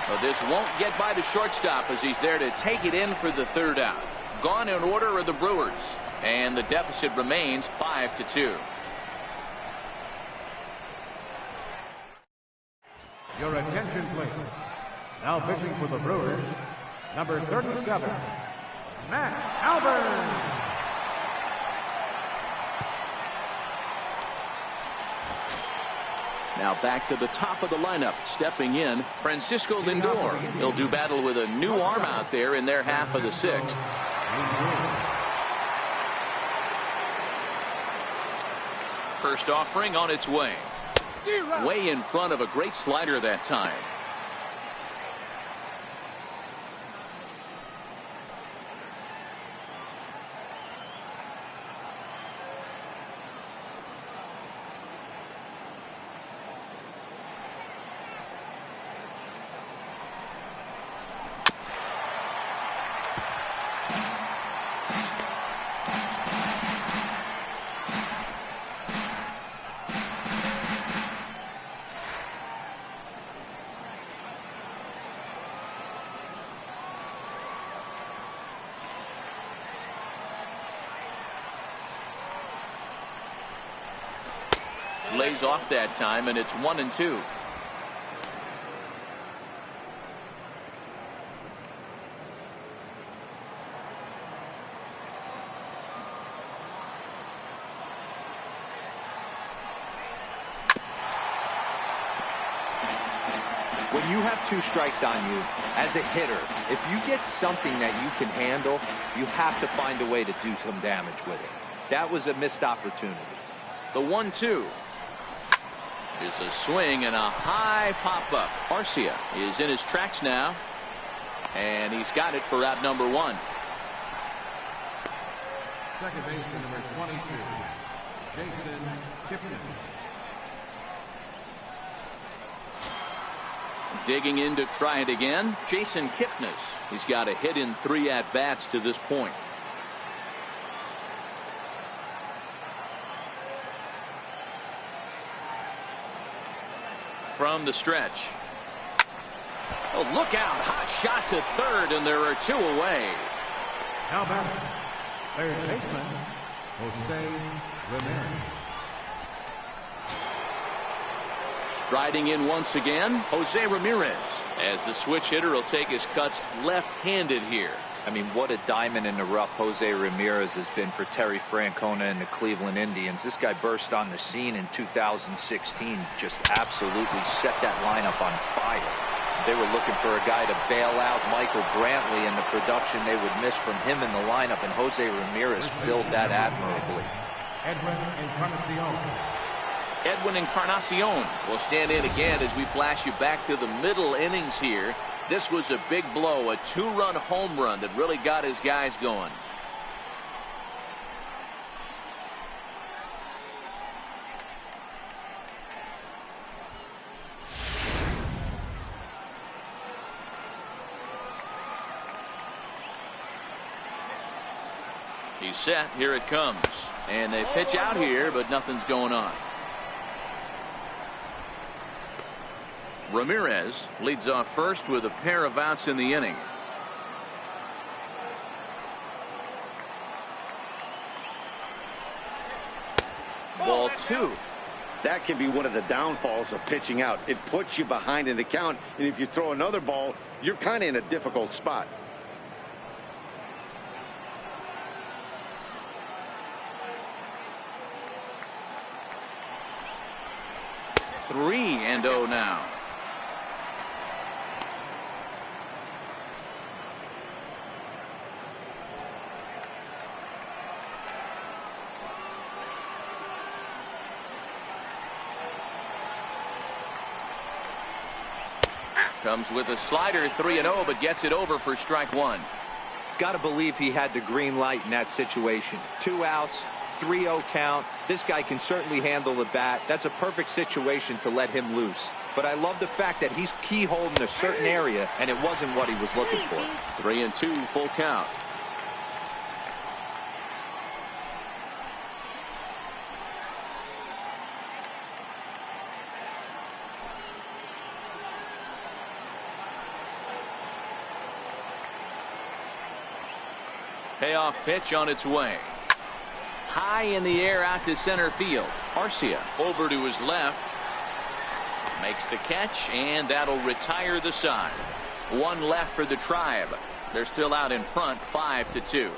Well, this won't get by the shortstop as he's there to take it in for the 3rd out. Gone in order are the Brewers, and the deficit remains 5-2. Your attention, please. Now pitching for the Brewers, number 37, Matt Albert. Now back to the top of the lineup, stepping in, Francisco Lindor. He'll do battle with a new arm out there in their half of the 6th. First offering on its way. Way in front of a great slider that time. lays off that time, and it's 1-2. When you have 2 strikes on you, as a hitter, if you get something that you can handle, you have to find a way to do some damage with it. That was a missed opportunity. The 1-2 is a swing and a high pop-up. Arcia is in his tracks now, and he's got it for out number 1. Second baseman number 22, Jason Kipnis. Digging in to try it again, Jason Kipnis. He's got a hit in 3 at-bats to this point. From the stretch. Oh, look out. Hot shot to third, and there are 2 away. Now back, third baseman, Jose Ramirez. Striding in once again, Jose Ramirez, as the switch hitter will take his cuts left-handed here. I mean, what a diamond in the rough Jose Ramirez has been for Terry Francona and the Cleveland Indians. This guy burst on the scene in 2016, just absolutely set that lineup on fire. They were looking for a guy to bail out Michael Brantley, and the production they would miss from him in the lineup, and Jose Ramirez filled that admirably. Edwin Encarnacion will stand in again as we flash you back to the middle innings here. This was a big blow, a 2-run home run that really got his guys going. He's set. Here it comes. And they pitch out here, but nothing's going on. Ramirez leads off first with a pair of outs in the inning. Ball 2. That can be one of the downfalls of pitching out. It puts you behind in the count, and if you throw another ball, you're kind of in a difficult spot. Three and 0 now. Comes with a slider, 3-0, but gets it over for strike 1. Got to believe he had the green light in that situation. 2 outs, 3-0 count. This guy can certainly handle the bat. That's a perfect situation to let him loose. But I love the fact that he's keyholed in a certain area, and it wasn't what he was looking for. 3-2, full count. Payoff pitch on its way. High in the air out to center field. Arcia over to his left. Makes the catch, and that'll retire the side. 1 left for the Tribe. They're still out in front, 5-2.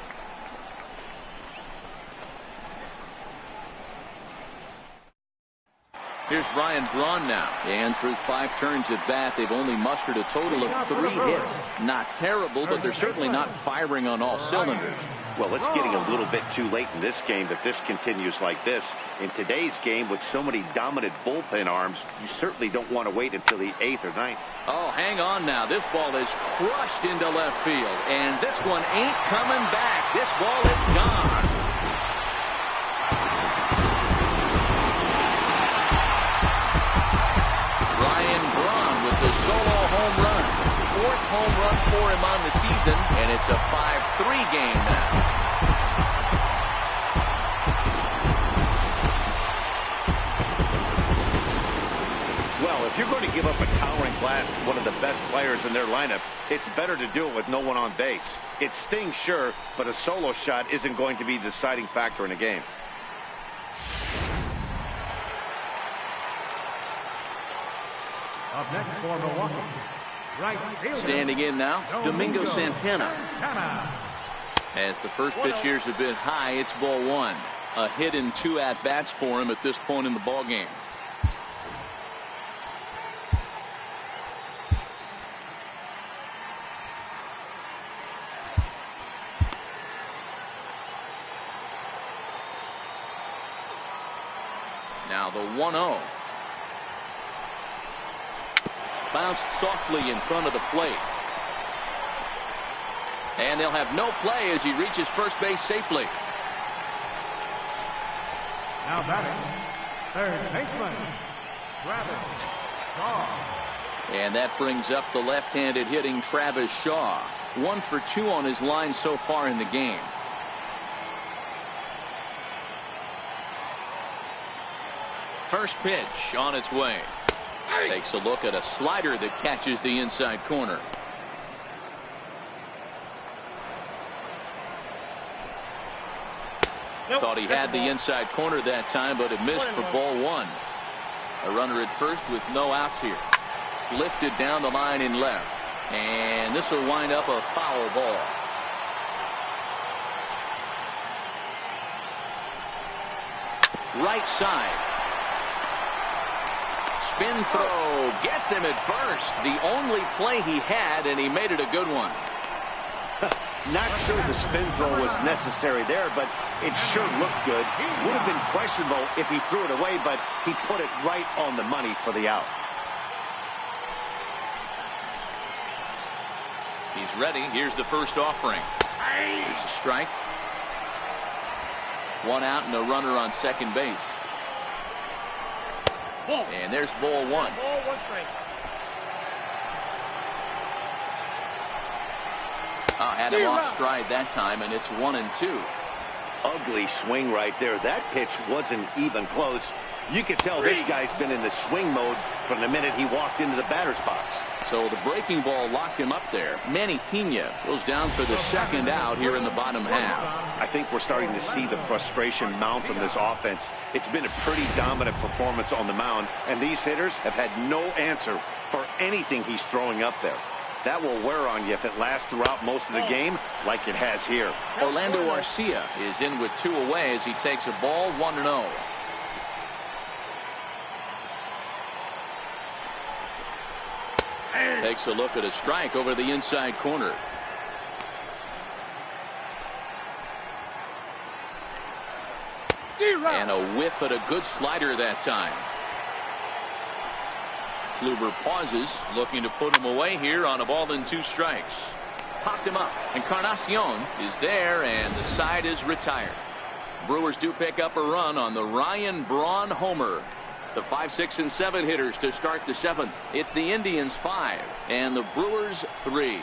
Here's Ryan Braun now, and through 5 turns at bat, they've only mustered a total of 3 hits. Not terrible, but they're certainly not firing on all cylinders. Well, it's getting a little bit too late in this game that this continues like this. In today's game, with so many dominant bullpen arms, you certainly don't want to wait until the 8th or 9th. Oh, hang on now. This ball is crushed into left field, and this one ain't coming back. This ball is gone. Ryan Braun with the solo home run. 4th home run for him on the season, and it's a 5-3 game now. Well, if you're going to give up a towering blast to one of the best players in their lineup, it's better to do it with no one on base. It stings, sure, but a solo shot isn't going to be the deciding factor in a game. Up next for Milwaukee, right fielder. Standing in now, Domingo Santana. Santana. As the first pitch here's a bit high, it's ball one. A hit and 2 at-bats for him at this point in the ballgame. Now the 1-0. Bounced softly in front of the plate. And they'll have no play as he reaches first base safely. Now batting, third baseman, Travis Shaw. And that brings up the left-handed hitting Travis Shaw. 1 for 2 on his line so far in the game. First pitch on its way. Takes a look at a slider that catches the inside corner. Thought he had the inside corner that time, but it missed for ball one. A runner at first with no outs here. Lifted down the line in left. And this will wind up a foul ball. Right side. Spin throw gets him at first. The only play he had, and he made it a good one. Not sure the spin throw was necessary there, but it sure looked good. Would have been questionable if he threw it away, but he put it right on the money for the out. He's ready. Here's the first offering. Here's a strike. 1 out and a runner on second base. And there's ball one. Ball one strike. Had him off stride that time, and it's 1-2. Ugly swing right there. That pitch wasn't even close. You could tell this guy's been in the swing mode from the minute he walked into the batter's box. So the breaking ball locked him up there. Manny Pena goes down for the second out here in the bottom half. I think we're starting to see the frustration mount from this offense. It's been a pretty dominant performance on the mound, and these hitters have had no answer for anything he's throwing up there. That will wear on you if it lasts throughout most of the game like it has here. Orlando Arcia is in with 2 away as he takes a ball 1-0. Takes a look at a strike over the inside corner. And a whiff at a good slider that time. Kluber pauses, looking to put him away here on a ball and 2 strikes. Popped him up. Encarnacion is there, and the side is retired. Brewers do pick up a run on the Ryan Braun homer. The 5, 6, and 7 hitters to start the 7th. It's the Indians 5 and the Brewers 3.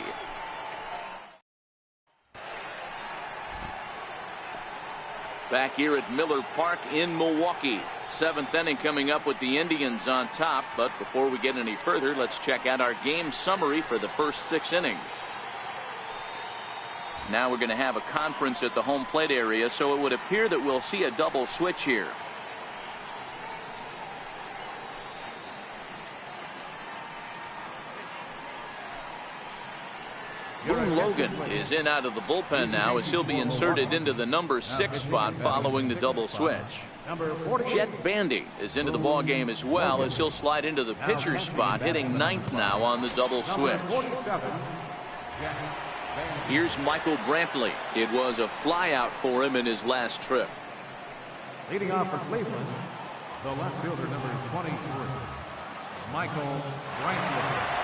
Back here at Miller Park in Milwaukee. 7th inning coming up with the Indians on top. But before we get any further, let's check out our game summary for the first 6 innings. Now we're going to have a conference at the home plate area, so it would appear that we'll see a double switch here. Boone Logan is in out of the bullpen now as he'll be inserted into the number 6 spot following the double switch. Jet Bandy is into the ball game as well as he'll slide into the pitcher's spot, hitting 9th now on the double switch. Here's Michael Brantley. It was a flyout for him in his last trip. Leading off for Cleveland, the left fielder, number 23, Michael Brantley.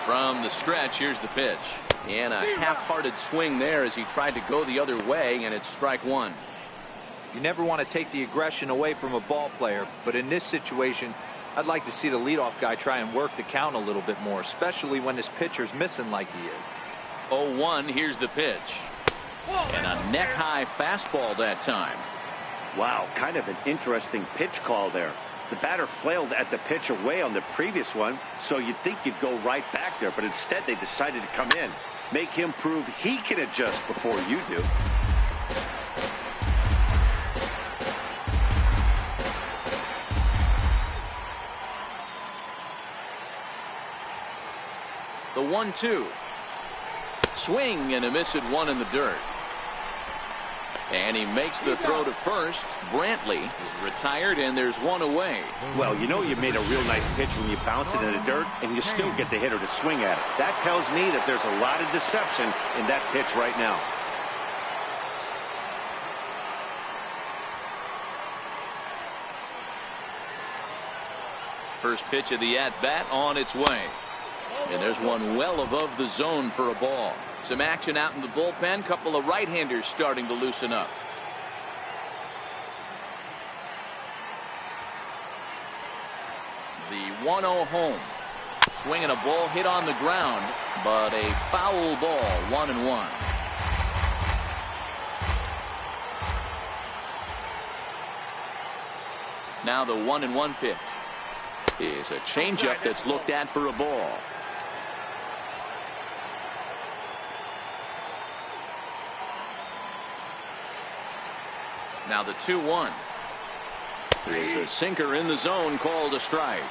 From the stretch, here's the pitch. And a half-hearted swing there as he tried to go the other way, and it's strike 1. You never want to take the aggression away from a ball player, but in this situation, I'd like to see the leadoff guy try and work the count a little bit more, especially when his pitcher's missing like he is. 0-1, here's the pitch. And a neck-high fastball that time. Wow, kind of an interesting pitch call there. The batter flailed at the pitch away on the previous one, so you'd think you'd go right back there, but instead they decided to come in. Make him prove he can adjust before you do. The 1-2. Swing and a miss at one in the dirt. And he makes the throw to first. Brantley is retired, and there's one away. Well, you know you made a real nice pitch when you bounce it in the dirt, and you still get the hitter to swing at it. That tells me that there's a lot of deception in that pitch right now. First pitch of the at-bat on its way. And there's one well above the zone for a ball. Some action out in the bullpen. Couple of right-handers starting to loosen up. The 1-0 home. Swinging a ball hit on the ground, but a foul ball. 1-1. Now the 1-1 pitch is a changeup that's looked at for a ball. Now the 2-1 is a sinker in the zone, called a strike.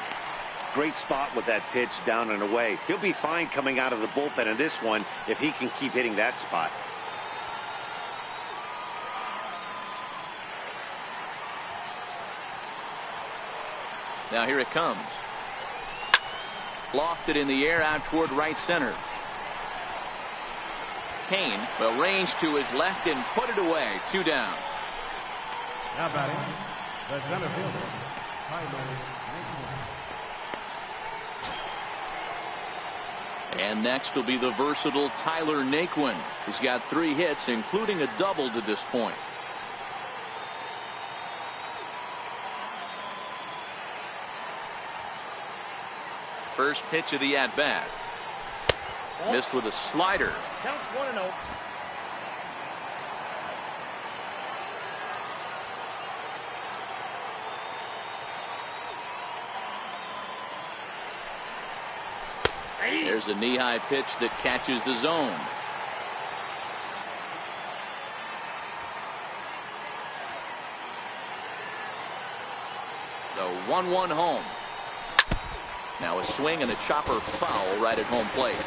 Great spot with that pitch down and away. He'll be fine coming out of the bullpen in this one if he can keep hitting that spot. Now here it comes. Lofted in the air out toward right center. Kane will range to his left and put it away. 2 down. Now batting, the center fielder, and next will be the versatile Tyler Naquin. He's got 3 hits, including a double to this point. First pitch of the at-bat. Missed with a slider. Counts 1-0. There's a knee-high pitch that catches the zone. The 1-1 home. Now a swing and a chopper foul right at home plate.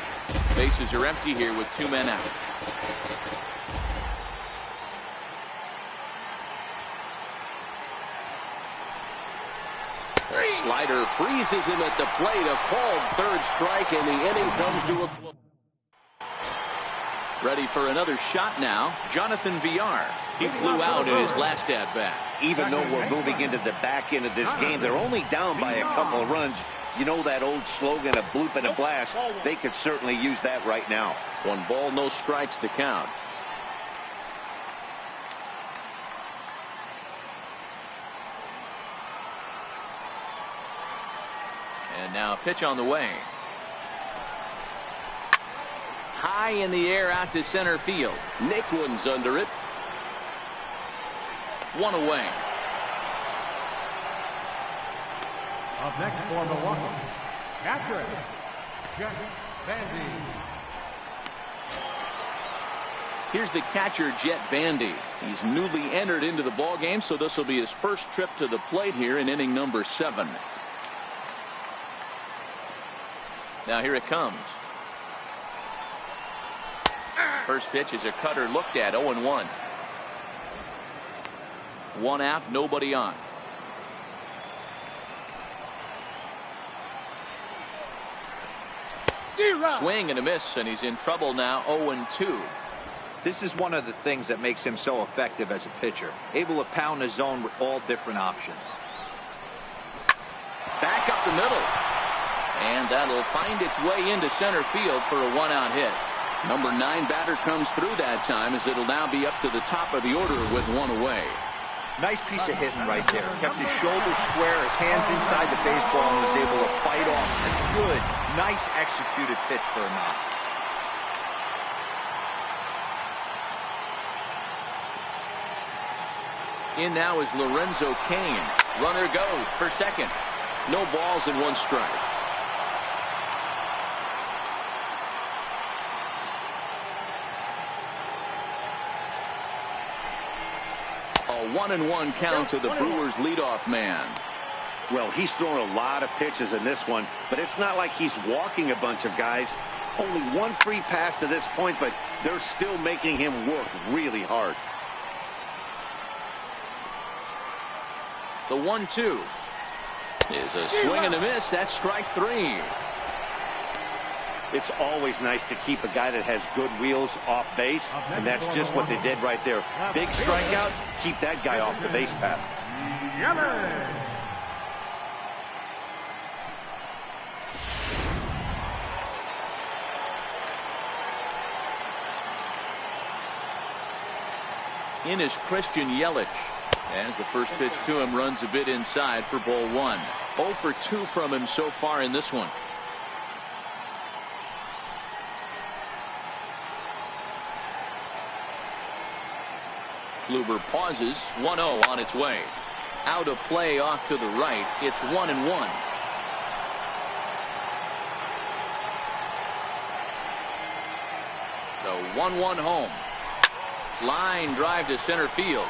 Bases are empty here with 2 men out. The slider freezes him at the plate. A called 3rd strike, and the inning comes to a close. Ready for another shot now. Jonathan Villar. He flew out in his last at-bat. Even though we're moving into the back end of this game, they're only down by a couple of runs. You know that old slogan, a bloop and a blast. They could certainly use that right now. 1 ball, no strikes to count. And now a pitch on the way. High in the air out to center field. Naquin's under it. 1 away. Up next for Milwaukee, catcher, Jet Bandy. Here's the catcher, Jet Bandy. He's newly entered into the ballgame, so this will be his first trip to the plate here in inning number 7. Now here it comes. First pitch is a cutter looked at. 0-1. 1 out, nobody on. Swing and a miss, and he's in trouble now. 0-2. This is one of the things that makes him so effective as a pitcher. Able to pound the zone with all different options. Back up the middle. And that'll find its way into center field for a 1-out hit. Number 9 batter comes through that time, as it'll now be up to the top of the order with 1 away. Nice piece of hitting right there. Kept his shoulders square, his hands inside the baseball, and was able to fight off a good, nice executed pitch for a knock. In now is Lorenzo Cain. Runner goes for second. No balls and 1 strike. A 1-1 count to the Brewers leadoff man. Well, he's thrown a lot of pitches in this one, but it's not like he's walking a bunch of guys. Only one free pass to this point, but they're still making him work really hard. The 1-2 is a swing and a miss. That's strike 3. It's always nice to keep a guy that has good wheels off base, and that's just what they did right there. Big strikeout, keep that guy off the base path. In is Christian Yelich. As the first pitch to him runs a bit inside for ball 1. 0 for 2 from him so far in this one. Kluber pauses. 1-0 on its way. Out of play off to the right. It's 1-1. The 1-1 home. Line drive to center field.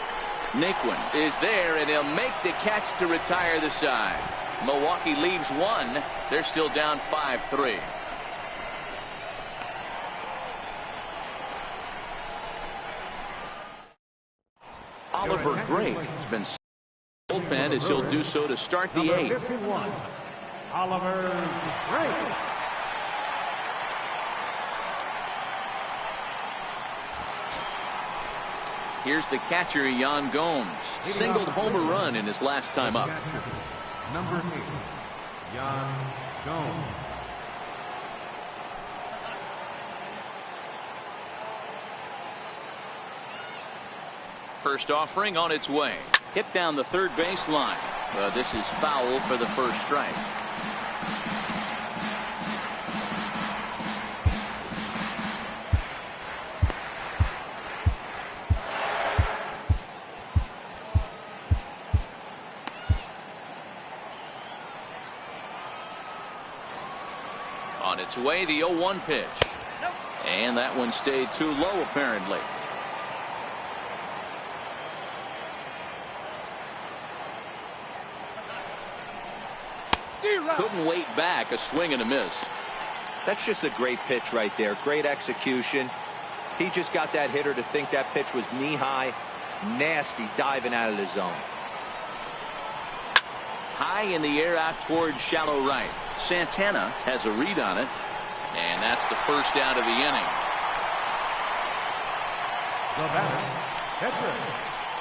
Naquin is there, and he'll make the catch to retire the side. Milwaukee leaves 1. They're still down 5-3. Oliver Drake has been bullpen as he'll do so to start the 8th. 51, Oliver Drake. Here's the catcher, Yan Gomes. Singled homer run in his last time up. Number 8, Yan Gomes. First offering on its way. Hit down the third base line. This is foul for the first strike. On its way, the 0-1 pitch. And that one stayed too low, apparently. Couldn't wait back. A swing and a miss. That's just a great pitch right there. Great execution. He just got that hitter to think that pitch was knee high. Nasty diving out of the zone. High in the air out towards shallow right. Santana has a read on it. And that's the first out of the inning. The batter, catcher,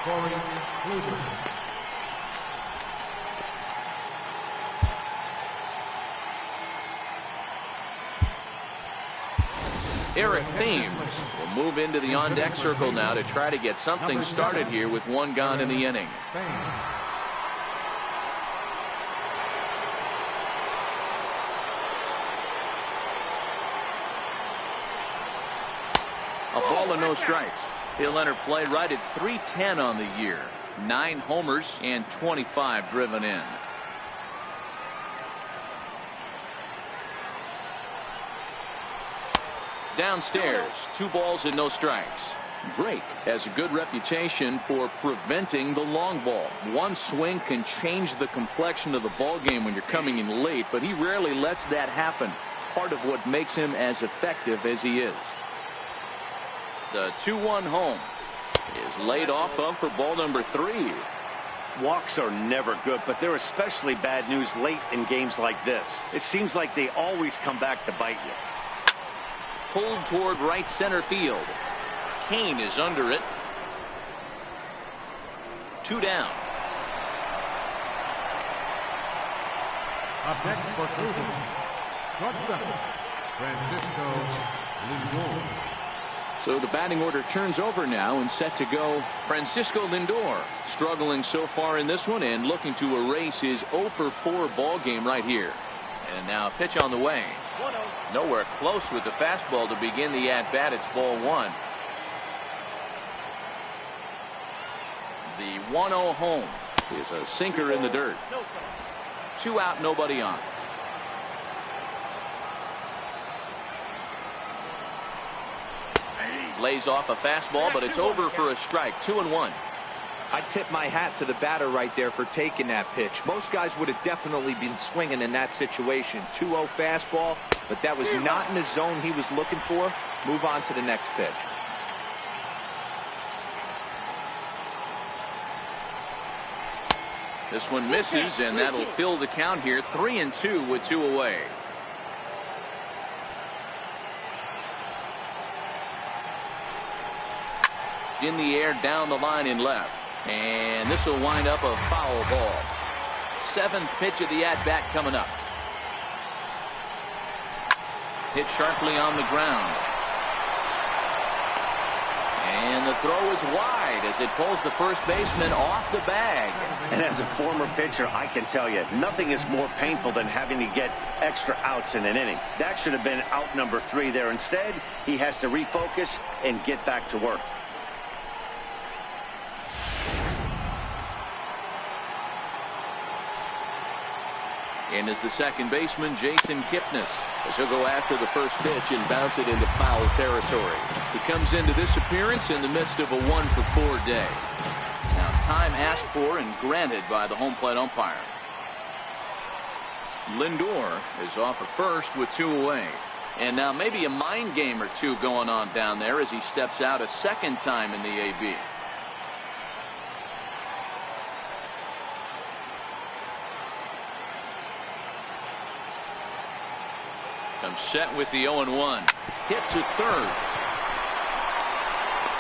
Corey Kluber. Eric Thames will move into the on-deck circle now to try to get something started here with 1 gone in the inning. A ball and no strikes. He'll enter play right at .310 on the year. 9 homers and 25 driven in. Downstairs, 2 balls and no strikes. Drake has a good reputation for preventing the long ball. One swing can change the complexion of the ball game when you're coming in late, but he rarely lets that happen. Part of what makes him as effective as he is. The 2-1 home is laid off of for ball number 3. Walks are never good, but they're especially bad news late in games like this. It seems like they always come back to bite you. Pulled toward right center field. Kane is under it. 2 down. Up next for Cleveland, shortstop, Francisco Lindor. So the batting order turns over now and set to go. Francisco Lindor struggling so far in this one and looking to erase his 0 for 4 ball game right here. And now a pitch on the way. Nowhere close with the fastball to begin the at-bat. It's ball 1. The 1-0 home is a sinker in the dirt. 2 out, nobody on. Lays off a fastball, but it's over for a strike. 2-1. I tip my hat to the batter right there for taking that pitch. Most guys would have definitely been swinging in that situation. 2-0 fastball, but that was not in the zone he was looking for. Move on to the next pitch. This one misses, and that'll fill the count here. 3-2 with 2 away. In the air, down the line in left. And this will wind up a foul ball. 7th pitch of the at-bat coming up. Hit sharply on the ground. And the throw is wide as it pulls the first baseman off the bag. And as a former pitcher, I can tell you, nothing is more painful than having to get extra outs in an inning. That should have been out number 3 there. Instead, he has to refocus and get back to work. In is the second baseman, Jason Kipnis, as he'll go after the first pitch and bounce it into foul territory. He comes into this appearance in the midst of a 1-for-4 day. Now, time asked for and granted by the home plate umpire. Lindor is off at first with 2 away. And now maybe a mind game or two going on down there as he steps out a second time in the AB. Comes set with the 0-1. Hit to third.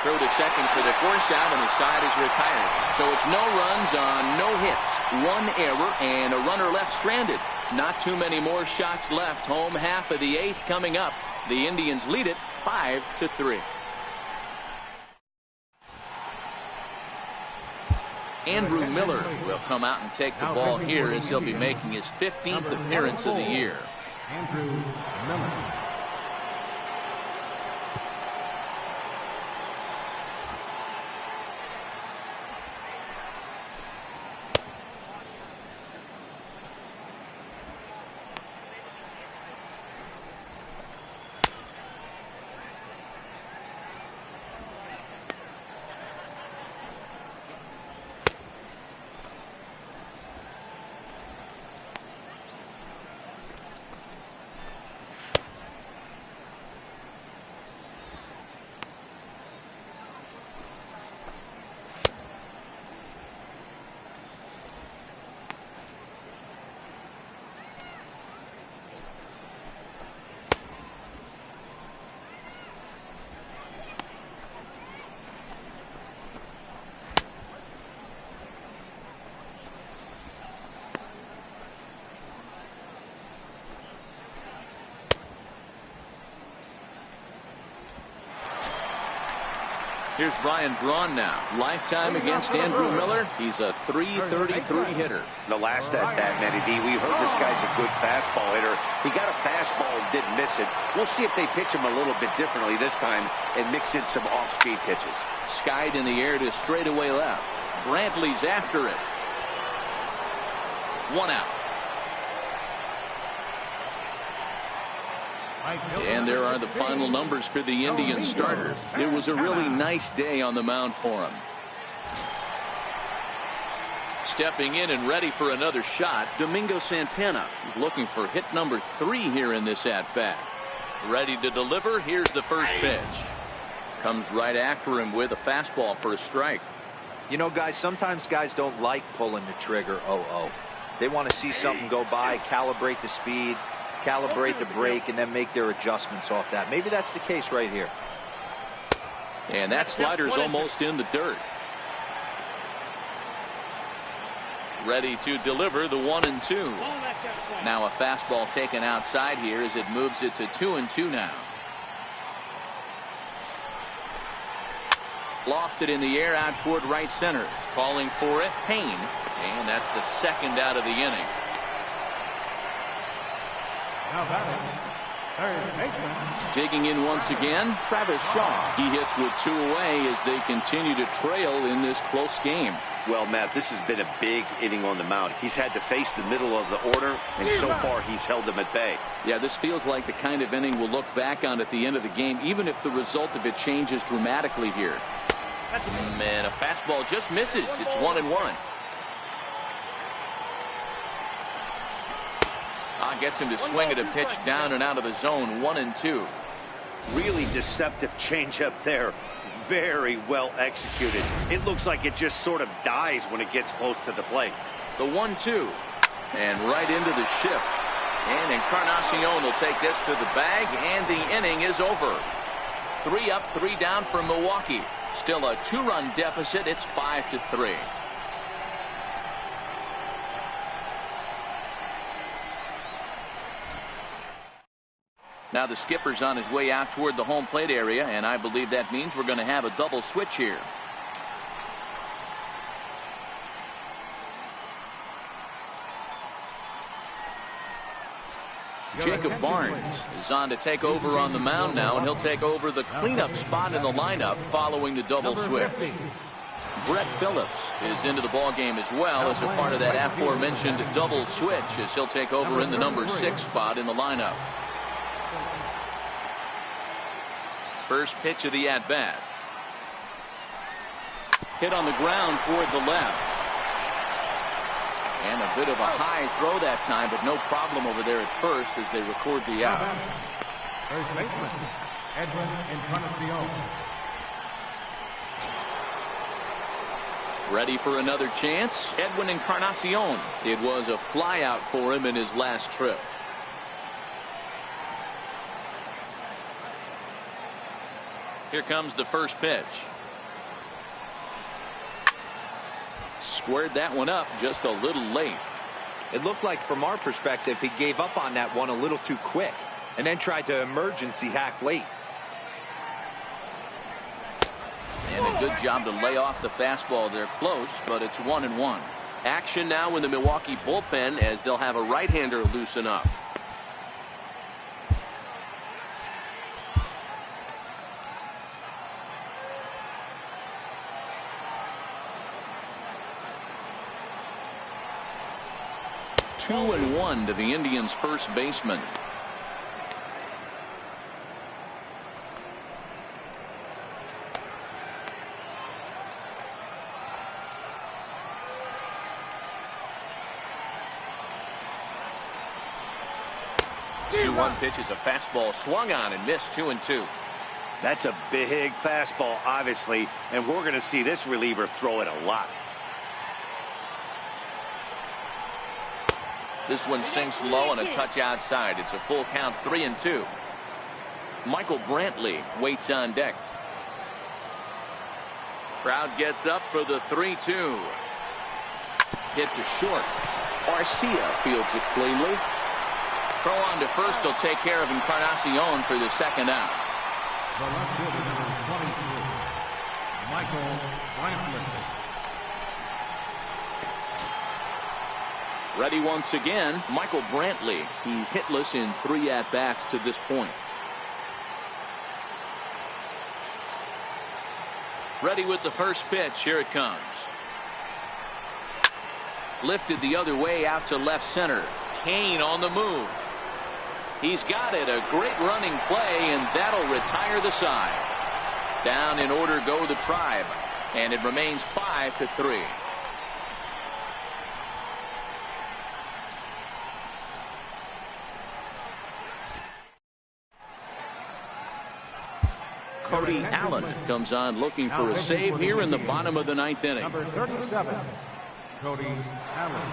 Throw to second for the force out, and the side is retired. So it's no runs on no hits. 1 error and a runner left stranded. Not too many more shots left. Home half of the 8th coming up. The Indians lead it 5-3. Andrew Miller will come out and take the ball here as he'll be making his 15th appearance of the year. Andrew Miller. Here's Brian Braun now. Lifetime against Andrew Miller. He's a .333 hitter. The last at that, Matty D, we heard this guy's a good fastball hitter. He got a fastball and didn't miss it. We'll see if they pitch him a little bit differently this time and mix in some off-speed pitches. Skied in the air to straightaway left. Brantley's after it. 1 out. And there are the final numbers for the Indians starter. It was a really nice day on the mound for him. Stepping in and ready for another shot, Domingo Santana is looking for hit number 3 here in this at-bat. Ready to deliver. Here's the first pitch. Comes right after him with a fastball for a strike. You know, guys, sometimes guys don't like pulling the trigger 0-0. They want to see something go by, calibrate the speed, calibrate the brake, and then make their adjustments off that. Maybe that's the case right here. And that slider's almost in the dirt. Ready to deliver the 1-2. Now a fastball taken outside here as it moves it to 2-2 now. Lofted in the air out toward right center. Calling for it, Payne. And that's the second out of the inning. Now batting, third baseman. Digging in once again, Travis Shaw. He hits with 2 away as they continue to trail in this close game. Well, Matt, this has been a big inning on the mound. He's had to face the middle of the order, and so far he's held them at bay. Yeah, this feels like the kind of inning we'll look back on at the end of the game, even if the result of it changes dramatically here. And a fastball just misses. It's 1-1. Gets him to swing at a pitch down and out of the zone. 1-2. Really deceptive changeup there. Very well executed. It looks like it just sort of dies when it gets close to the plate. The 1-2. And right into the shift. And Encarnacion will take this to the bag, and the inning is over. 3 up, 3 down for Milwaukee. Still a 2-run deficit. It's 5-3. Now the skipper's on his way out toward the home plate area, and I believe that means we're going to have a double switch here. Jacob Barnes is on to take over on the mound now, and he'll take over the cleanup spot in the lineup following the double switch. Brett Phillips is into the ballgame as well as a part of that aforementioned double switch, as he'll take over in the number 6 spot in the lineup. First pitch of the at-bat. Hit on the ground toward the left. And a bit of a high throw that time, but no problem over there at first as they record the out. First baseman, Edwin Encarnacion. Ready for another chance? Edwin Encarnacion. It was a flyout for him in his last trip. Here comes the first pitch. Squared that one up just a little late. It looked like from our perspective he gave up on that one a little too quick and then tried to emergency hack late. And a good job to lay off the fastball there close, but it's 1-1. Action now in the Milwaukee bullpen as they'll have a right-hander loosen up. Two and 1 to the Indians' first baseman. The 2-1 pitch is a fastball swung on and missed. 2-2. That's a big fastball, obviously, and we're going to see this reliever throw it a lot. This one sinks low and a touch outside. It's a full count, 3-2. Michael Brantley waits on deck. Crowd gets up for the 3-2. Hit to short. Arcia fields it cleanly. Throw on to first will take care of Encarnacion for the second out. The left fielder, number 23, Michael Brantley. Ready once again, Michael Brantley. He's hitless in 3 at-bats to this point. Ready with the first pitch. Here it comes. Lifted the other way out to left center. Kane on the move. He's got it. A great running play, and that'll retire the side. Down in order go the Tribe, and it remains 5-3. Cody Allen comes on looking for a save here in the bottom of the 9th inning. Number 37, Cody Allen.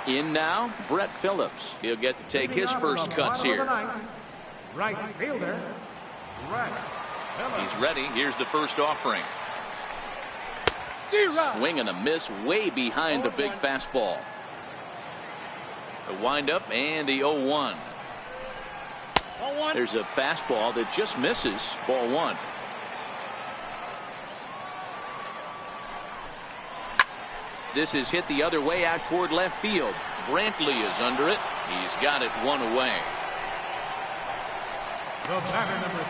In now, Brett Phillips. He'll get to take his first cuts here. Right fielder, Brett Phillips. He's ready. Here's the first offering. Swing and a miss way behind the big fastball. The windup and the 0-1. There's a fastball that just misses. Ball 1. This is hit the other way out toward left field. Brantley is under it. He's got it 1 away. The batter, number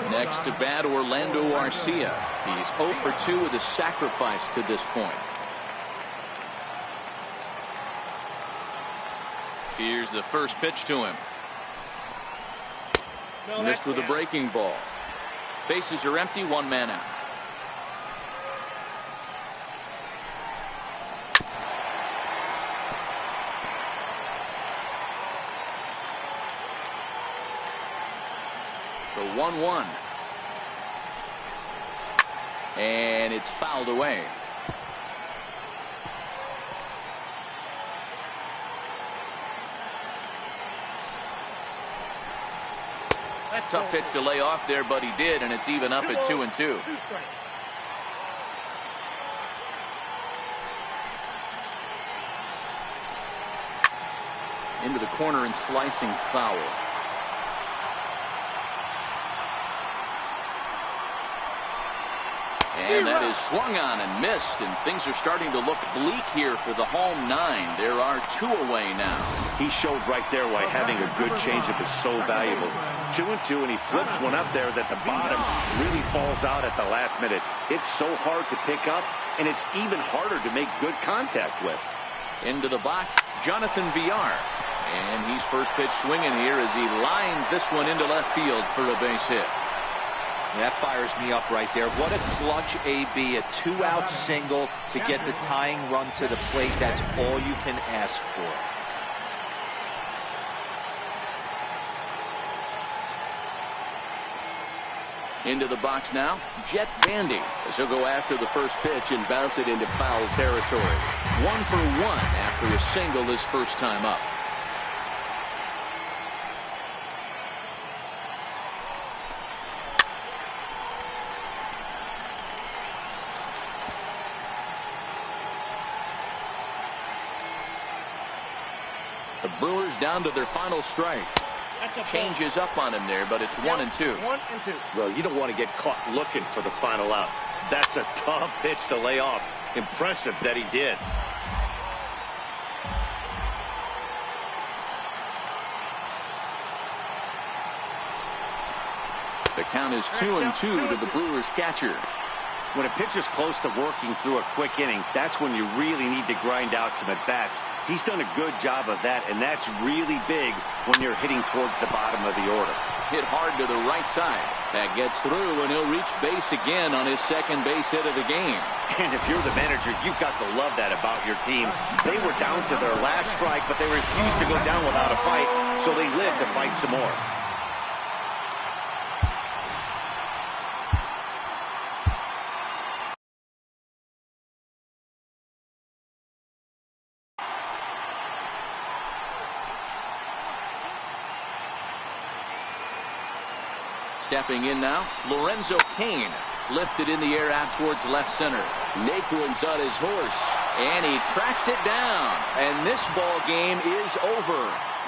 3. Next to bat, Orlando Arcia. He's 0 for 2 with a sacrifice to this point. Here's the first pitch to him. Missed with a breaking ball. Bases are empty, 1 man out. The 1-1. And it's fouled away. Tough pitch to lay off there, but he did, and it's even up at 2-2. Into the corner and slicing foul. And that is swung on and missed, and things are starting to look bleak here for the home 9. There are 2 away now. He showed right there why having a good changeup is so valuable. 2-2, and he flips one up there that the bottom really falls out at the last minute. It's so hard to pick up, and it's even harder to make good contact with. Into the box, Jonathan Villar. And he's first pitch swinging here as he lines this one into left field for a base hit. That fires me up right there. What a clutch AB, a 2-out single to get the tying run to the plate. That's all you can ask for. Into the box now, Jet Bandy, as he'll go after the first pitch and bounce it into foul territory. 1 for 1 after a single his first time up. The Brewers down to their final strike. Changes up on him there, but it's 1-2. 1-2. Well, you don't want to get caught looking for the final out. That's a tough pitch to lay off. Impressive that he did. The count is 2-2 to the Brewers catcher. When a pitcher's close to working through a quick inning, that's when you really need to grind out some at-bats. He's done a good job of that, and that's really big when you're hitting towards the bottom of the order. Hit hard to the right side. That gets through, and he'll reach base again on his second base hit of the game. And if you're the manager, you've got to love that about your team. They were down to their last strike, but they refused to go down without a fight, so they lived to fight some more. Stepping in now, Lorenzo Cain. Lifted in the air out towards left center. Naquin's on his horse, and he tracks it down. And this ball game is over.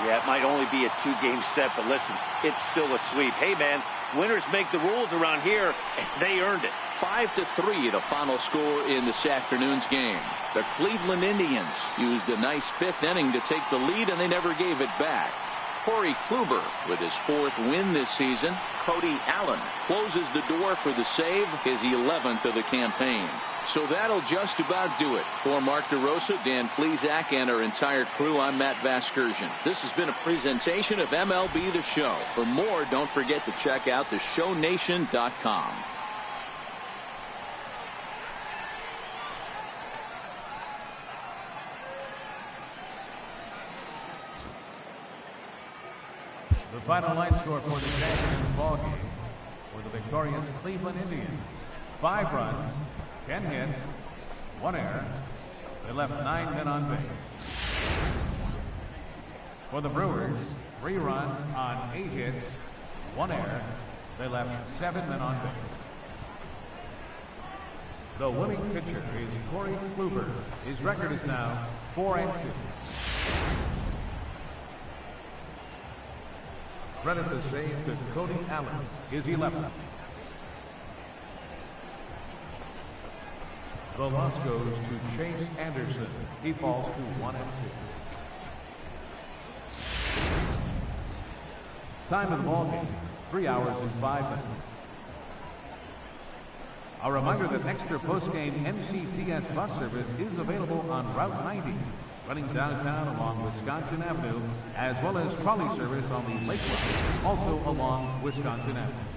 Yeah, it might only be a 2-game set, but listen, it's still a sweep. Hey, man, winners make the rules around here, and they earned it. 5-3, the final score in this afternoon's game. The Cleveland Indians used a nice 5th inning to take the lead, and they never gave it back. Corey Kluber with his 4th win this season. Cody Allen closes the door for the save, his 11th of the campaign. So that'll just about do it. For Mark DeRosa, Dan Plesac, and our entire crew, I'm Matt Vasgersian. This has been a presentation of MLB The Show. For more, don't forget to check out theshownation.com. The final line score for the championship ball game for the victorious Cleveland Indians: 5 runs, 10 hits, 1 error. They left 9 men on base. For the Brewers, 3 runs on 8 hits, 1 error. They left 7 men on base. The winning pitcher is Corey Kluber. His record is now 4-2. Credit the save to Cody Allen, his 11th. The loss goes to Chase Anderson. He falls to 1-2. Time of the ball game, 3 hours and 5 minutes. A reminder that extra post-game MCTS bus service is available on Route 90, running downtown along Wisconsin Avenue, as well as trolley service on the Lake Line, also along Wisconsin Avenue.